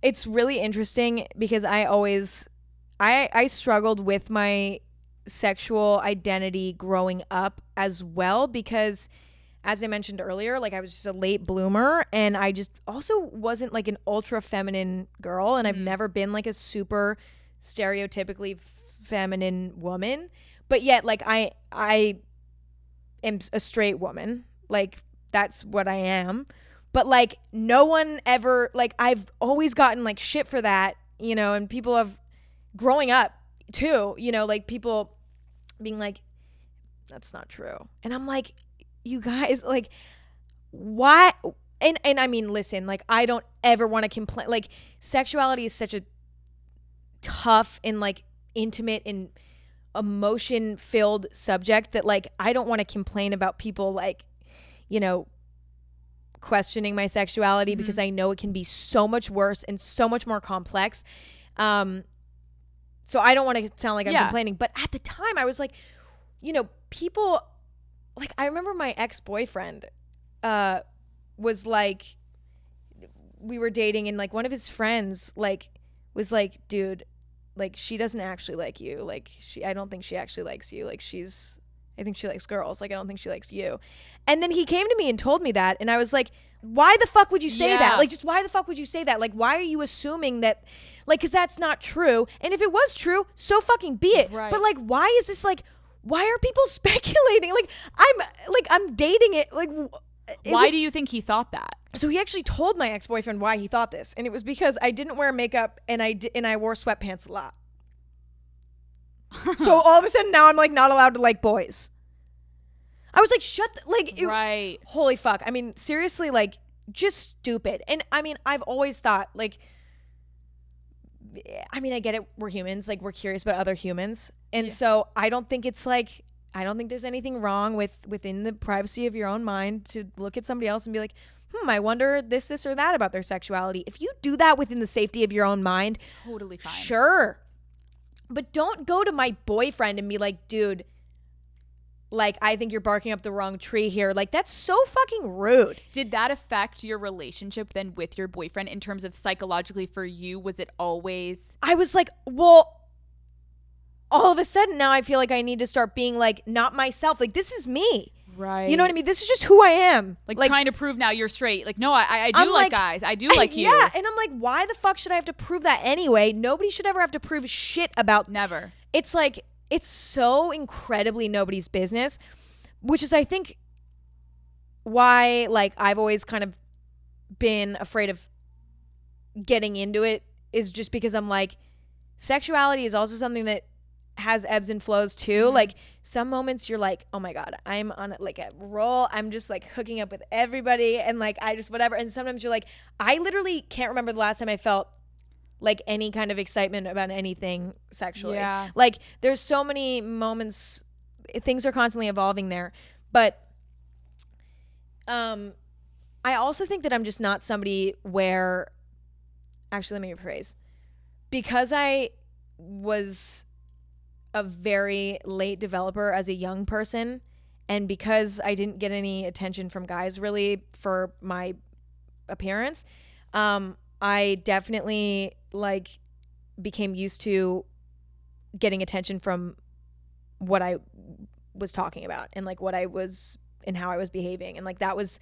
It's really interesting because I struggled with my sexual identity growing up as well, because as I mentioned earlier, like I was just a late bloomer, and I just also wasn't like an ultra feminine girl, and I've never been like a super stereotypically feminine woman, but yet like I am a straight woman, like that's what I am. But like no one ever, like I've always gotten like shit for that, you know, and people have, growing up too, you know, like people being like, that's not true. And I'm like, you guys, like, why? And I mean, listen, like I don't ever want to complain. Like sexuality is such a tough and like intimate and emotion filled subject that like I don't want to complain about people like, you know, questioning my sexuality, because I know it can be so much worse and so much more complex. So I don't want to sound like I'm complaining, but at the time I was like, you know, people, like I remember my ex-boyfriend was like, we were dating, and like one of his friends like was like, dude, like she doesn't actually like you, like I don't think she actually likes you, like I think she likes girls, like I don't think she likes you. And then he came to me and told me that, and I was like, why the fuck would you say that? Like just why the fuck would you say that? Like why are you assuming that, like, because that's not true, and if it was true, so fucking be it. Right. But like why is this like, why are people speculating? Like I'm dating it, like why do you think he thought that? So he actually told my ex-boyfriend why he thought this, and it was because I didn't wear makeup and I wore sweatpants a lot. So all of a sudden now I'm like not allowed to like boys. I was like, right. Holy fuck. I mean, seriously, like just stupid. And I mean, I've always thought like, I mean, I get it. We're humans. Like we're curious about other humans. And so I don't think it's like, I don't think there's anything wrong within the privacy of your own mind to look at somebody else and be like, I wonder this or that about their sexuality. If you do that within the safety of your own mind, totally fine. Sure. But don't go to my boyfriend and be like, dude, like, I think you're barking up the wrong tree here. Like, that's so fucking rude. Did that affect your relationship then with your boyfriend in terms of psychologically for you? Was it always? I was like, well, all of a sudden now I feel like I need to start being like, not myself. Like, this is me. Right. You know what I mean? This is just who I am. Like trying to prove now you're straight. Like, no, I do like guys. I do like you. Yeah. And I'm like, why the fuck should I have to prove that anyway? Nobody should ever have to prove shit about. Never. It's like, it's so incredibly nobody's business, which is, I think, why, like, I've always kind of been afraid of getting into it, is just because I'm like, sexuality is also something that has ebbs and flows too. Like some moments you're like, oh my God, I'm on like a roll. I'm just like hooking up with everybody and like I just whatever. And sometimes you're like, I literally can't remember the last time I felt like any kind of excitement about anything sexually. Yeah. Like there's so many moments, things are constantly evolving there. But I also think that I'm just not somebody where, actually let me rephrase, because I was a very late developer as a young person, and because I didn't get any attention from guys really for my appearance, I definitely like became used to getting attention from what I was talking about and like what I was and how I was behaving, and like that was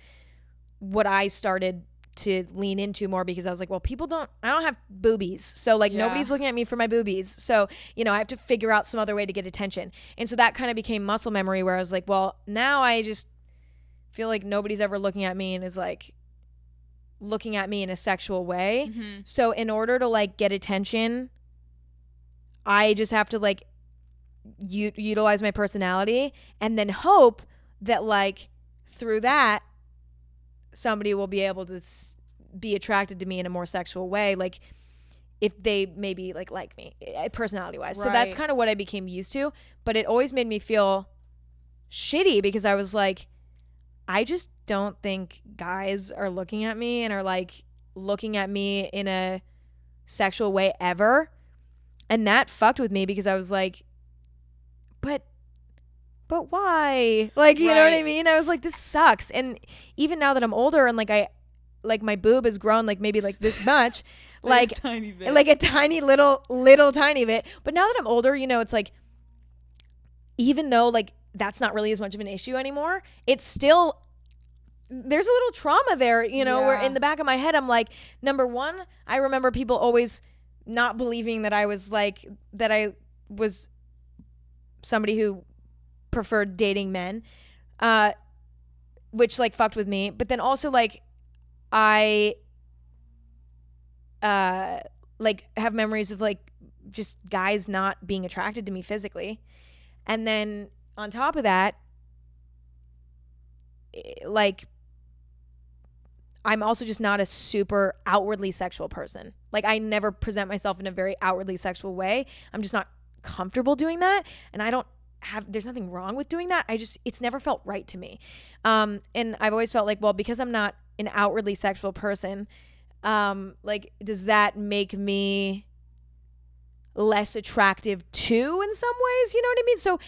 what I started to lean into more, because I was like, well, I don't have boobies, so like nobody's looking at me for my boobies, so you know I have to figure out some other way to get attention. And so that kind of became muscle memory, where I was like, well, now I just feel like nobody's ever looking at me and is like looking at me in a sexual way. So in order to like get attention, I just have to like utilize my personality and then hope that like through that somebody will be able to be attracted to me in a more sexual way, like if they maybe like me personality wise. Right. So that's kind of what I became used to, but it always made me feel shitty because I was like, I just don't think guys are looking at me and are like looking at me in a sexual way ever. And that fucked with me because I was like, but but why? Like, you know what I mean? I was like, this sucks. And even now that I'm older and like my boob has grown like maybe like this much, like a tiny bit. Like a tiny little tiny bit. But now that I'm older, you know, it's like, even though like that's not really as much of an issue anymore, it's still, there's a little trauma there, you know, where in the back of my head, I'm like, number one, I remember people always not believing that I was somebody who preferred dating men, which like fucked with me. But then also like I like have memories of like just guys not being attracted to me physically. And then on top of that, like I'm also just not a super outwardly sexual person. Like I never present myself in a very outwardly sexual way. I'm just not comfortable doing that. And there's nothing wrong with doing that. It's never felt right to me. And I've always felt like, well, because I'm not an outwardly sexual person, like, does that make me less attractive too in some ways? You know what I mean? So,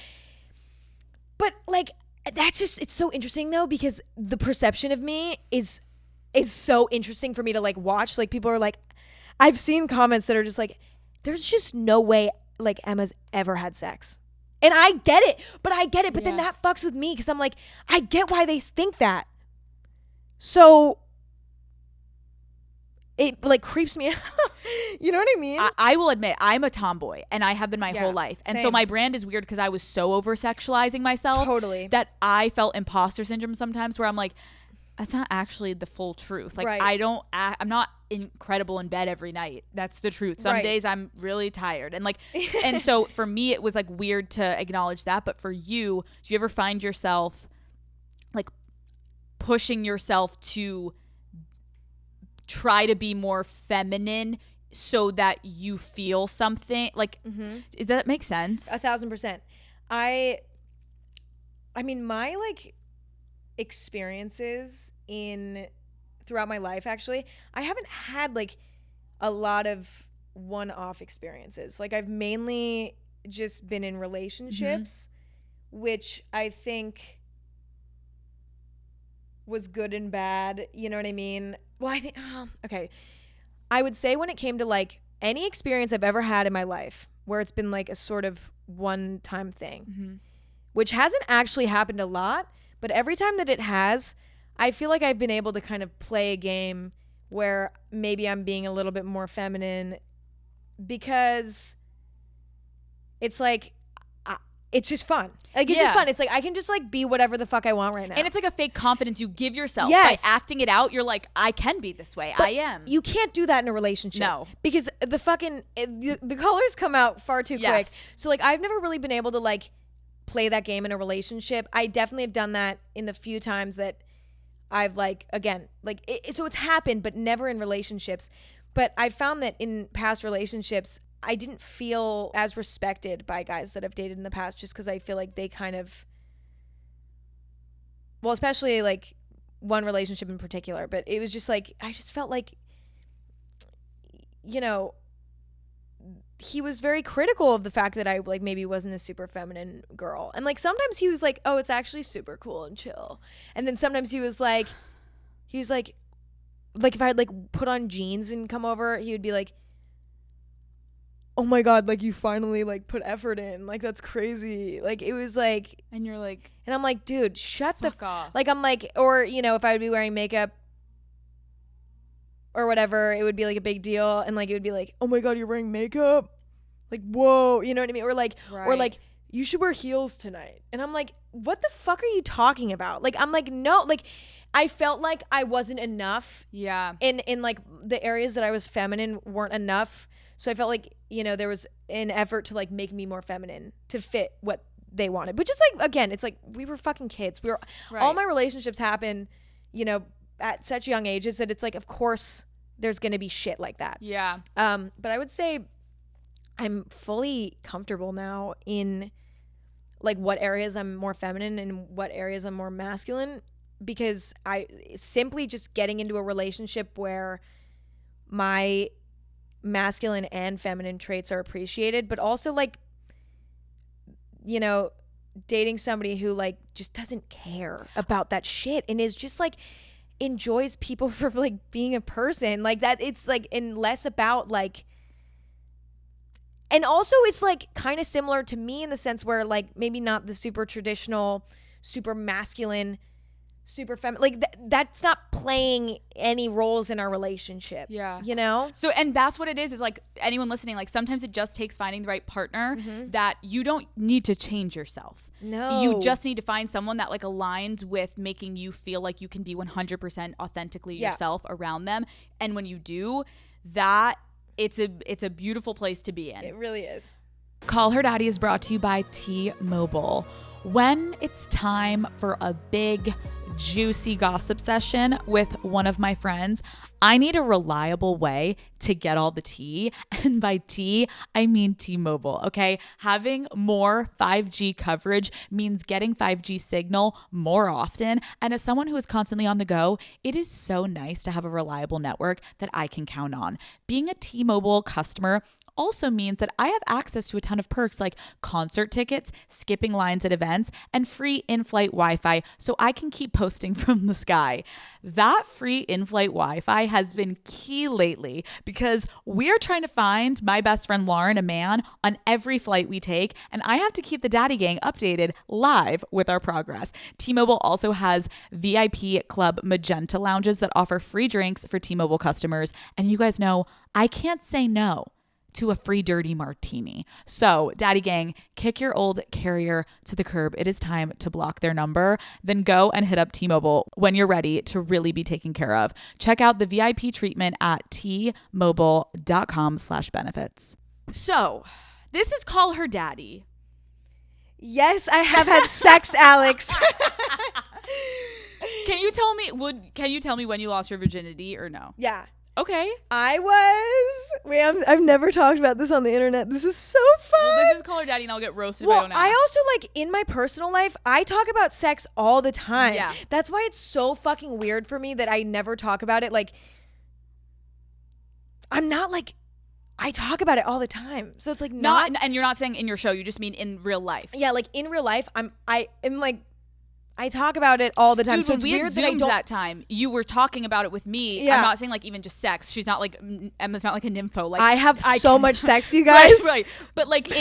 but like, it's so interesting though, because the perception of me is so interesting for me to like watch. Like people are like, I've seen comments that are just like, there's just no way like Emma's ever had sex. And I get it. But then that fucks with me because I'm like, I get why they think that. So it like creeps me out. You know what I mean? I will admit I'm a tomboy and I have been my whole life. And same. so my brand is weird because I was so over sexualizing myself. Totally. That I felt imposter syndrome sometimes where I'm like, that's not actually the full truth. Like I'm not incredible in bed every night. That's the truth. Some days I'm really tired. And like, and so for me, it was like weird to acknowledge that. But for you, do you ever find yourself like pushing yourself to try to be more feminine so that you feel something? Like, does that make sense? 1,000%. I mean, my like experiences throughout my life, actually, I haven't had like a lot of one-off experiences. Like I've mainly just been in relationships, which I think was good and bad. You know what I mean? Well, I think, okay. I would say when it came to like any experience I've ever had in my life where it's been like a sort of one-time thing, which hasn't actually happened a lot, but every time that it has, I feel like I've been able to kind of play a game where maybe I'm being a little bit more feminine because it's like, it's just fun. Like, it's just fun. It's like, I can just like be whatever the fuck I want right now. And it's like a fake confidence you give yourself. By acting it out, you're like, I can be this way. But I am. You can't do that in a relationship. No. Because the colors come out far too quick. So like, I've never really been able to like play that game in a relationship. I definitely have done that in the few times that I've like, again, like, so it's happened, but never in relationships. But I found that in past relationships, I didn't feel as respected by guys that I've dated in the past, just because I feel like they kind of, well, especially like one relationship in particular, but it was just like, I just felt like, you know, he was very critical of the fact that I like maybe wasn't a super feminine girl. And like sometimes he was like, oh, it's actually super cool and chill. And then sometimes he was like if I had like put on jeans and come over, he would be like, oh my God, like you finally like put effort in. Like that's crazy. Like it was like, and you're like, and I'm like, dude, shut the fuck off. Like I'm like, or you know, if I would be wearing makeup or whatever, it would be like a big deal. And like, it would be like, oh my God, you're wearing makeup? Like, whoa, you know what I mean? Or like, you should wear heels tonight. And I'm like, what the fuck are you talking about? Like, I'm like, no, like, I felt like I wasn't enough. Yeah. In like the areas that I was feminine weren't enough. So I felt like, you know, there was an effort to like make me more feminine to fit what they wanted. Which is like, again, it's like we were fucking kids. All my relationships happen, you know, at such young ages that it's like, of course there's going to be shit like that. Yeah. But I would say I'm fully comfortable now in like what areas I'm more feminine and what areas I'm more masculine, because I simply just getting into a relationship where my masculine and feminine traits are appreciated, but also like, you know, dating somebody who like just doesn't care about that shit and is just like enjoys people for like being a person like that. It's like, and less about like, and also it's like kind of similar to me in the sense where like maybe not the super traditional, super masculine, super feminine, like that's not playing any roles in our relationship. Yeah. You know? So, and that's what it is like anyone listening, like sometimes it just takes finding the right partner that you don't need to change yourself. No. You just need to find someone that like aligns with making you feel like you can be 100% authentically yourself around them. And when you do that, it's a beautiful place to be in. It really is. Call Her Daddy is brought to you by T-Mobile. When it's time for a big, juicy gossip session with one of my friends, I need a reliable way to get all the tea. And by tea, I mean T-Mobile, okay? Having more 5G coverage means getting 5G signal more often. And as someone who is constantly on the go, it is so nice to have a reliable network that I can count on. Being a T-Mobile customer also means that I have access to a ton of perks like concert tickets, skipping lines at events, and free in-flight Wi-Fi so I can keep posting from the sky. That free in-flight Wi-Fi has been key lately because we're trying to find my best friend Lauren a man on every flight we take, and I have to keep the Daddy Gang updated live with our progress. T-Mobile also has VIP Club Magenta lounges that offer free drinks for T-Mobile customers, and you guys know I can't say no to a free dirty martini. So, Daddy Gang, kick your old carrier to the curb. It is time to block their number. Then go and hit up T-Mobile when you're ready to really be taken care of. Check out the VIP treatment at tmobile.com/benefits. So, this is Call Her Daddy. Yes, I have had sex, Alex. Can you tell me when you lost your virginity or no? Yeah. Okay. I've never talked about this on the internet. This is so fun. Well, this is Call Her Daddy and I'll get roasted if I don't ask. I also like in my personal life, I talk about sex all the time. Yeah. That's why it's so fucking weird for me that I never talk about it. Like, I'm not like, I talk about it all the time. So it's like not and you're not saying in your show, you just mean in real life. Yeah, like in real life, I am like, I talk about it all the time. Dude, so when it's we weird had that I Zoomed don't. that time, you were talking about it with me. Yeah. I'm not saying like even just sex. She's not like Emma's not like a nympho. Like I have so much sex, you guys. Right. But like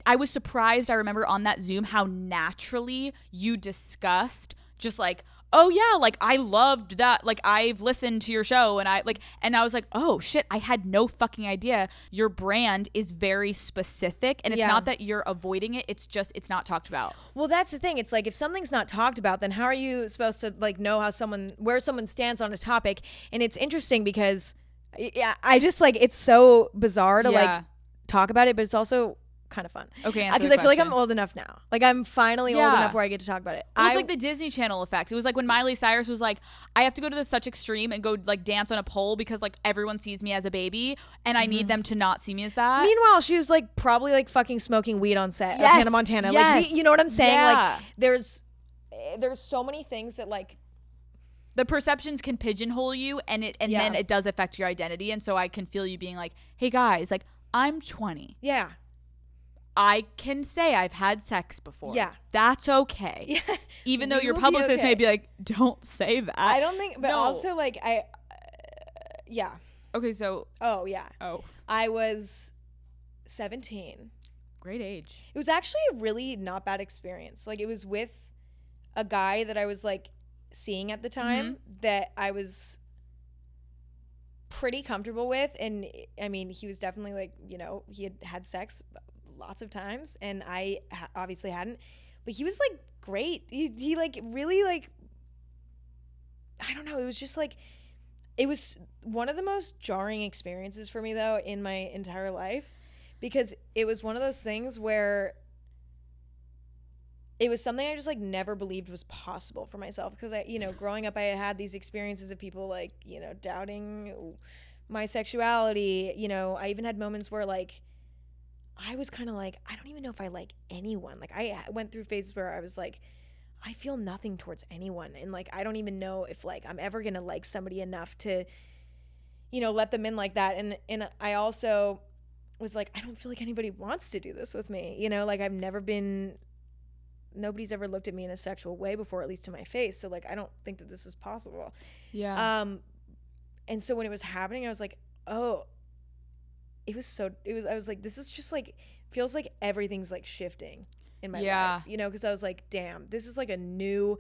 I was surprised. I remember on that Zoom how naturally you discussed just like, oh yeah, like I loved that. Like I've listened to your show and I was like, oh shit, I had no fucking idea. Your brand is very specific and it's not that you're avoiding it. It's just, it's not talked about. Well, that's the thing. It's like if something's not talked about, then how are you supposed to like know where someone stands on a topic? And it's interesting because I just like, it's so bizarre to like talk about it, but it's also kind of fun. Okay, because I feel like I'm old enough now. Like I'm finally old enough where I get to talk about it. It was like the Disney Channel effect. It was like when Miley Cyrus was like, I have to go to such extreme and go like dance on a pole because like everyone sees me as a baby and I need them to not see me as that. Meanwhile, she was like probably like fucking smoking weed on set of Yes, Hannah Montana. yes. Like you know what I'm saying? Yeah. Like there's so many things that like the perceptions can pigeonhole you and then it does affect your identity. And so I can feel you being like, hey guys, like I'm 20. Yeah. I can say I've had sex before. Yeah. That's okay. Yeah. Even though your publicist may be like, don't say that. I don't think, but also like yeah. Okay, so. Oh, yeah. Oh. I was 17. Great age. It was actually a really not bad experience. Like it was with a guy that I was like seeing at the time that I was pretty comfortable with. And I mean, he was definitely like, you know, he had had sex lots of times and I obviously hadn't, but he was like great. He like really like, I don't know. It was just like, it was one of the most jarring experiences for me though in my entire life because it was one of those things where it was something I just like never believed was possible for myself because I, you know, growing up I had these experiences of people like, you know, doubting my sexuality. You know, I even had moments where like I was kind of like, I don't even know if I like anyone. Like I went through phases where I was like, I feel nothing towards anyone. And like, I don't even know if like I'm ever going to like somebody enough to, you know, let them in like that. And I also was like, I don't feel like anybody wants to do this with me. You know, like I've never been nobody's ever looked at me in a sexual way before, at least to my face. So like, I don't think that this is possible. Yeah. And so when it was happening, I was like, oh, I was like, this is just like, feels like everything's like shifting in my life, you know? Cause I was like, damn, this is like a new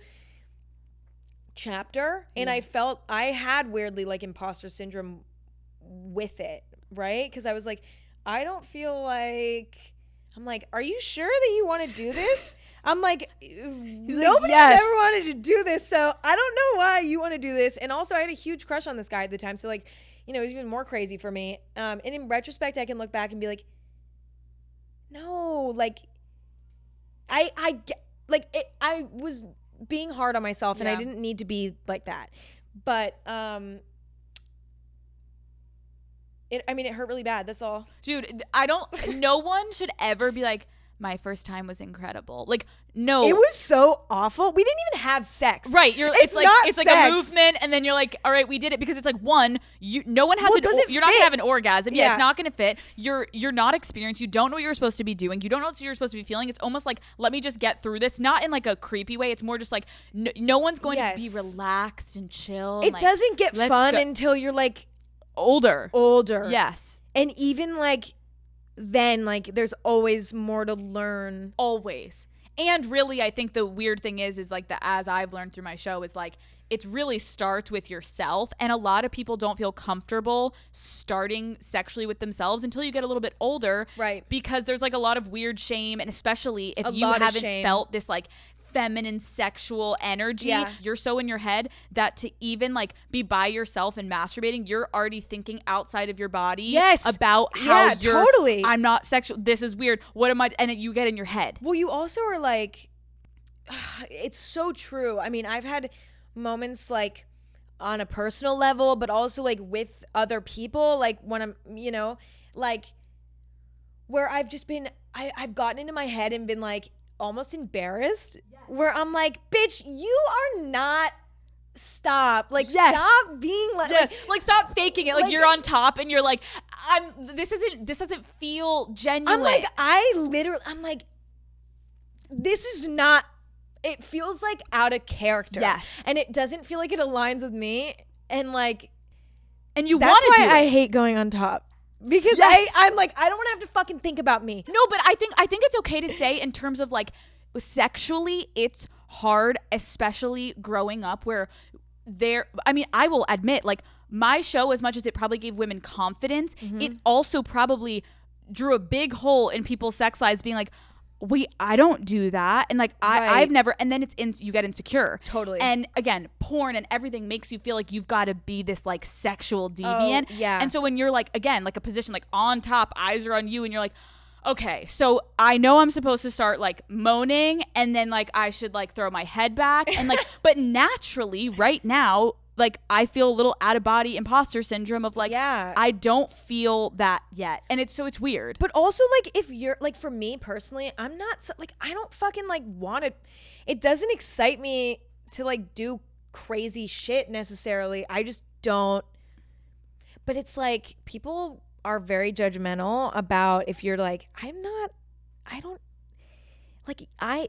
chapter. And I had weirdly like imposter syndrome with it. Right. Cause I was like, I don't feel like, I'm like, are you sure that you want to do this? I'm like, nobody's ever wanted to do this, so I don't know why you want to do this. And also, I had a huge crush on this guy at the time, so like, you know, it was even more crazy for me. And in retrospect, I can look back and be like, no, like, I was being hard on myself, and I didn't need to be like that. But it hurt really bad. That's all. Dude, no one should ever be like, my first time was incredible. Like, no. It was so awful. We didn't even have sex. Right. It's like a movement, and then you're like, all right, we did it, because it's like, one, no one has you're not gonna have an orgasm. Yeah, it's not gonna fit. You're not experienced. You don't know what you're supposed to be doing. You don't know what you're supposed to be feeling. It's almost like, let me just get through this. Not in like a creepy way. It's more just like, no one's going to be relaxed and chill. It doesn't get fun until you're like older. Yes. And even like then, like, there's always more to learn. Always. And really, I think the weird thing is like, as I've learned through my show, is like, it really starts with yourself. And a lot of people don't feel comfortable starting sexually with themselves until you get a little bit older. Right. Because there's like a lot of weird shame. And especially if you haven't felt this like feminine sexual energy, you're so in your head that to even like be by yourself and masturbating, you're already thinking outside of your body about how you're totally, I'm not sexual, this is weird, what am I, and you get in your head. Well, you also are like, it's so true. I mean, I've had moments like on a personal level, but also like with other people, like when I'm, you know, like where I've just been, I've gotten into my head and been like almost embarrassed, where I'm like, bitch, you are not, stop being like, like stop faking it, like you're on top and you're like, this doesn't feel genuine. I'm like, this is not, it feels like out of character. Yes. And it doesn't feel like it aligns with me, and like, and you want to do it. I hate going on top. Because I'm like, I don't want to have to fucking think about me. No, but I think it's okay to say, in terms of like sexually, it's hard, especially growing up where I will admit, like, my show, as much as it probably gave women confidence, it also probably drew a big hole in people's sex lives, being like, wait, I don't do that. And like, I've never, and then you get insecure. Totally. And again, porn and everything makes you feel like you've got to be this like sexual deviant. Oh, yeah. And so when you're like, again, like a position like on top, eyes are on you, and you're like, okay, so I know I'm supposed to start like moaning, and then like I should like throw my head back and like, but naturally right now, like I feel a little out of body imposter syndrome of like, I don't feel that yet. And it's weird. But also like, if you're like, for me personally, I'm not like, I don't fucking like want to, it doesn't excite me to like do crazy shit necessarily. I just don't. But it's like, people are very judgmental about if you're like,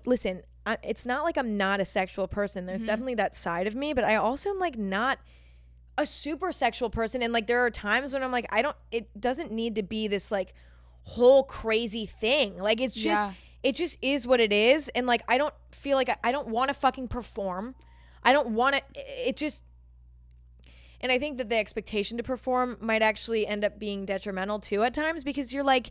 listen, it's not like I'm not a sexual person. There's definitely that side of me, but I also am like not a super sexual person. And like, there are times when I'm like, it doesn't need to be this like whole crazy thing. Like, it's just, it just is what it is. And like, I don't feel like I don't want to fucking perform. I don't want to, it just, and I think that the expectation to perform might actually end up being detrimental too at times, because you're like,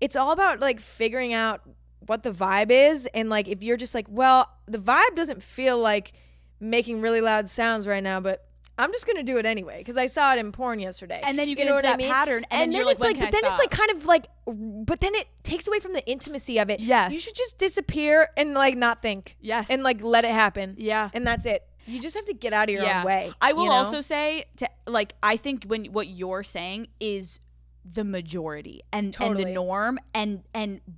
it's all about like figuring out what the vibe is. And like, if you're just like, well, the vibe doesn't feel like making really loud sounds right now, but I'm just gonna do it anyway because I saw it in porn yesterday. And then you get into that pattern, and then you're like, when can I stop? It's like kind of like, but then it takes away from the intimacy of it. Yes. You should just disappear and like not think. Yes. And like let it happen. Yeah. And that's it. You just have to get out of your own way. I will also say, I think what you're saying is the majority and the norm,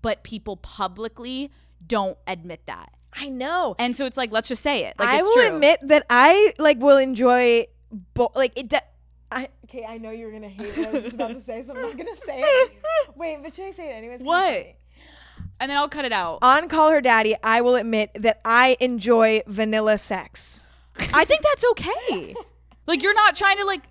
but people publicly don't admit that. I know. And so it's like, let's just say it. Like, I will admit that I like will enjoy okay, I know you're gonna hate what I was just about to say, so I'm not gonna say it. Wait, but should I say it anyways? What? And then I'll cut it out. On Call Her Daddy, I will admit that I enjoy vanilla sex. I think that's okay. Like you're not trying to like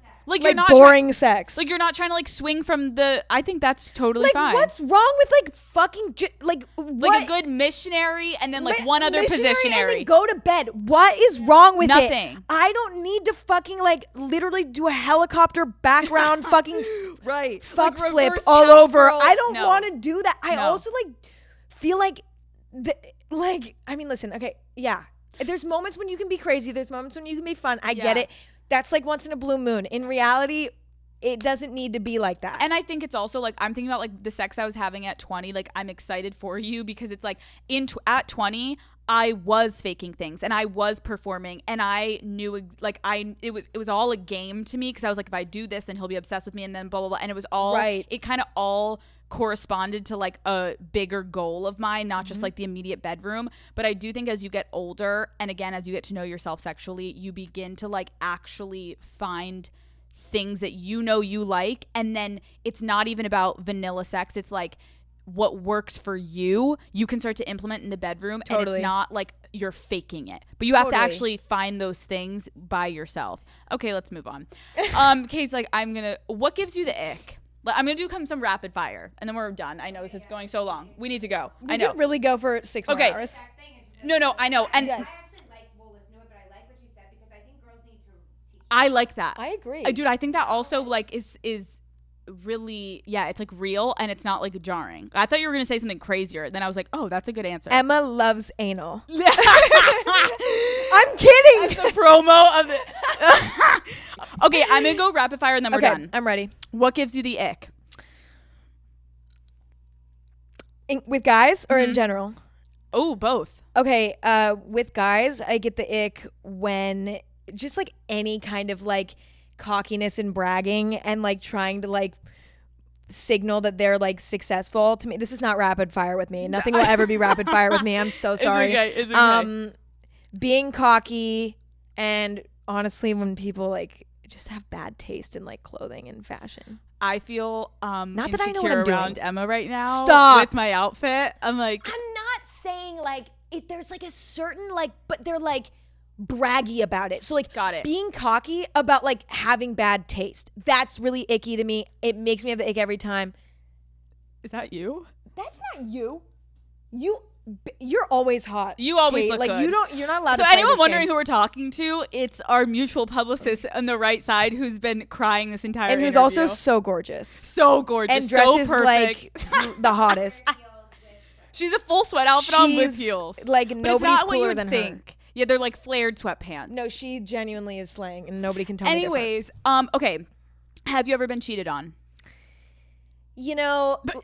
you're not boring sex. Like you're not trying to like swing from the. I think that's totally fine. What's wrong with like fucking like a good missionary and then like one other missionary positionary? And then go to bed. What is wrong with Nothing. it? I don't need to fucking like literally do a helicopter background fucking right fuck like flip reverse all cowgirl. over. I don't No. want to do that. I No. also like feel like I mean, listen, okay, yeah. There's moments when you can be crazy. There's moments when you can be fun. I get it. That's like once in a blue moon. In reality, it doesn't need to be like that. And I think it's also like I'm thinking about like the sex I was having at 20. Like I'm excited for you because it's like at 20 I was faking things and I was performing and I knew like it was all a game to me because I was like, if I do this then he'll be obsessed with me and then blah blah blah, and it was all right. It kind of all corresponded to like a bigger goal of mine, not just like the immediate bedroom. But I do think as you get older and again as you get to know yourself sexually, you begin to like actually find things that you know you like, and then it's not even about vanilla sex. It's like what works for you can start to implement in the bedroom. And it's not like you're faking it, but you have to actually find those things by yourself. Okay, let's move on. Kate's like, what gives you the ick? I'm gonna do some rapid fire and then we're done. I know this is going so long. We need to go. I know. We could really go for 6 more hours. No, I know. And yes. I like that. I agree. Dude, I think that also like is really, it's like real and it's not like jarring. I thought you were going to say something crazier. Then I was like, oh, that's a good answer. Emma loves anal. I'm kidding. That's the promo of it. Okay, I'm going to go rapid fire and then we're done. I'm ready. What gives you the ick? With guys or in general? Oh, both. Okay, with guys, I get the ick when just like any kind of like cockiness and bragging and like trying to like signal that they're like successful. To me, this is not rapid fire with me. Nothing will ever be rapid fire with me. I'm so sorry. It's okay. Being cocky, and honestly when people like just have bad taste in like clothing and fashion. I feel not that I know what I'm around doing. Emma right now. Stop. With my outfit. I'm like, I'm not saying like there's like a certain like, but they're like braggy about it. So like got it. Being being cocky about like having bad taste. That's really icky to me. It makes me have the ick every time. Is that you? That's not you. You're always hot. You always Kate. look like good. You're not allowed so to play anyone this wondering game. who we're talking to, it's our mutual publicist on the right side who's been crying this entire and who's interview. also so gorgeous. So gorgeous. And dresses so perfect. like the hottest. She's a full sweat outfit on with heels. Like but nobody's it's not what you cooler would than think. her. Yeah, they're like flared sweatpants. No, she genuinely is slaying, and nobody can tell me Anyways, okay. Have you ever been cheated on? You know, But,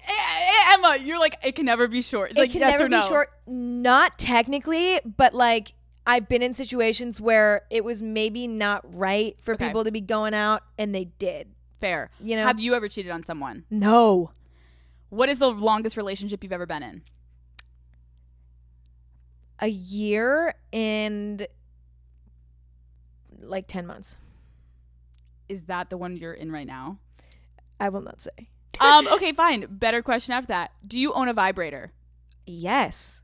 Emma, you're like, it can never be short. It's it like, can yes never or be no. short. Not technically, but like I've been in situations where it was maybe not right for people to be going out, and they did. Fair. You know? Have you ever cheated on someone? No. What is the longest relationship you've ever been in? A year and like 10 months. Is that the one you're in right now? I will not say. Okay, fine. Better question after that. Do you own a vibrator? Yes.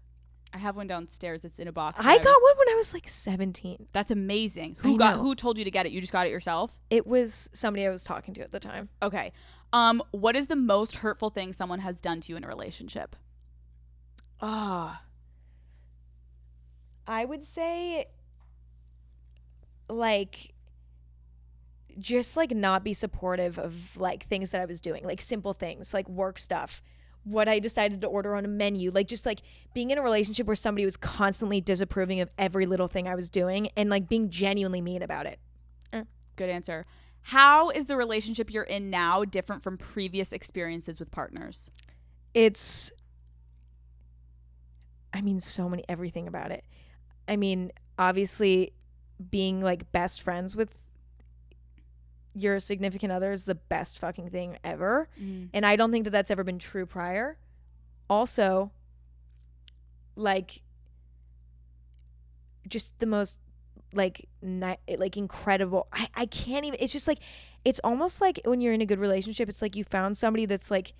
I have one downstairs. It's in a box. I got one when I was like 17. That's amazing. I know. Who told you to get it? You just got it yourself? It was somebody I was talking to at the time. Okay. What is the most hurtful thing someone has done to you in a relationship? I would say like just like not be supportive of like things that I was doing, like simple things, like work stuff, what I decided to order on a menu, like just like being in a relationship where somebody was constantly disapproving of every little thing I was doing and like being genuinely mean about it. Good answer. How is the relationship you're in now different from previous experiences with partners? It's, I mean, everything about it. I mean, obviously being like best friends with your significant other is the best fucking thing ever. And I don't think that that's ever been true prior. Also, like just the most like incredible. I can't even, it's just like, it's almost like when you're in a good relationship, it's like you found somebody that's like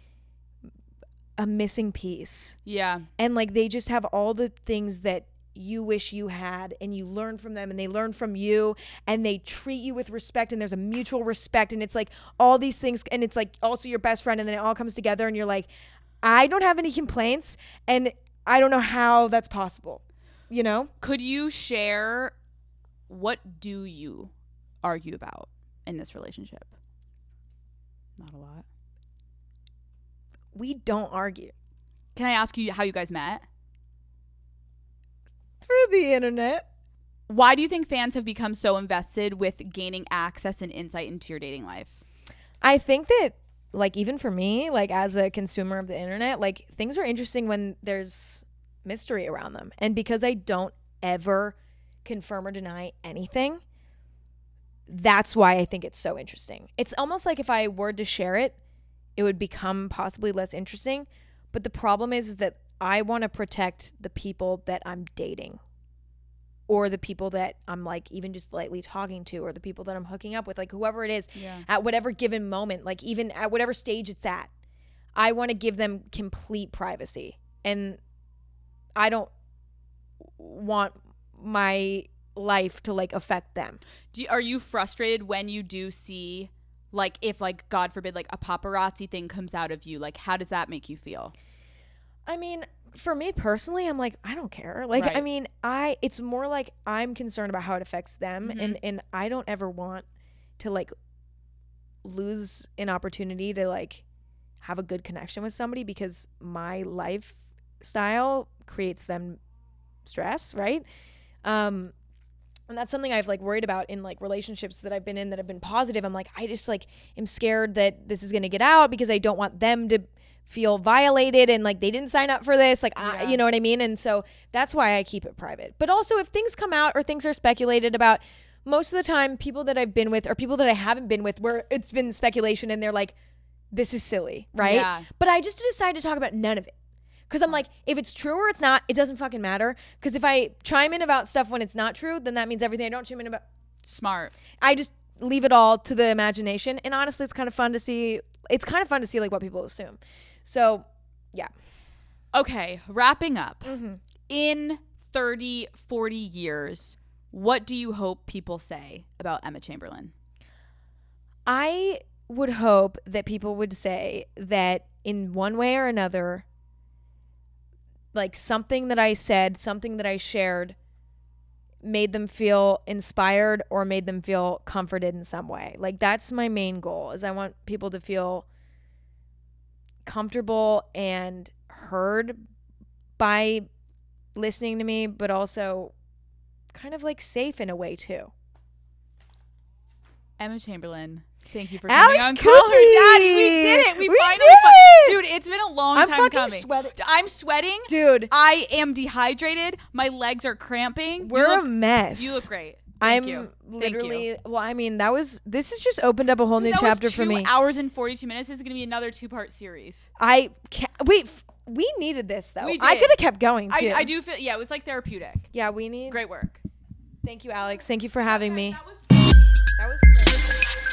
a missing piece. Yeah. And like they just have all the things that you wish you had, and you learn from them and they learn from you, and they treat you with respect, and there's a mutual respect, and it's like all these things, and it's like also your best friend, and then it all comes together and you're like, I don't have any complaints, and I don't know how that's possible, you know? Could you share, what do you argue about in this relationship? Not a lot. We don't argue. Can I ask you how you guys met? Through the internet. Why do you think fans have become so invested with gaining access and insight into your dating life? I think that, like, even for me, like, as a consumer of the internet, like, things are interesting when there's mystery around them. And because I don't ever confirm or deny anything, that's why I think it's so interesting. It's almost like if I were to share it, it would become possibly less interesting. But the problem is that I want to protect the people that I'm dating, or the people that I'm like even just lightly talking to, or the people that I'm hooking up with, like whoever it is at whatever given moment, like even at whatever stage it's at. I want to give them complete privacy, and I don't want my life to like affect them. Are you frustrated when you do see, like, if like God forbid like a paparazzi thing comes out of you, like how does that make you feel? I mean, for me personally, I'm like, I don't care. Like, right. I mean, it's more like I'm concerned about how it affects them. Mm-hmm. And I don't ever want to like lose an opportunity to like have a good connection with somebody because my lifestyle creates them stress. Right. And that's something I've like worried about in like relationships that I've been in that have been positive. I'm like, I just like am scared that this is going to get out because I don't want them to feel violated and like they didn't sign up for this, like you know what I mean? And so that's why I keep it private. But also if things come out or things are speculated about, most of the time people that I've been with or people that I haven't been with where it's been speculation and they're like, this is silly, right? Yeah. But I just decided to talk about none of it. Because I'm like, if it's true or it's not, it doesn't fucking matter. Because if I chime in about stuff when it's not true, then that means everything I don't chime in about. Smart. I just leave it all to the imagination. And honestly, it's kind of fun to see. It's kind of fun to see like what people assume. So, yeah. Okay, wrapping up. Mm-hmm. In 30, 40 years, what do you hope people say about Emma Chamberlain? I would hope that people would say that in one way or another, like something that I said, something that I shared made them feel inspired or made them feel comforted in some way. Like that's my main goal, is I want people to feel comfortable and heard by listening to me, but also kind of like safe in a way too. Emma Chamberlain, thank you for Alex coming on Coopy! Call Her Daddy. We did it. We finally did it! Dude, it's been a long I'm time fucking coming. sweating. I'm sweating. Dude. I am dehydrated. My legs are cramping. We're a mess. You look great. I'm Thank you. literally, well, I mean, this has just opened up a whole new That chapter was for me. 2 hours and 42 minutes. This is going to be another 2-part series. I can't, wait, we needed this though. We I did. could have kept going too. I do feel, yeah, it was like therapeutic. Yeah, we need. Great work. Thank you, Alex. Thank you for having me. That was That was so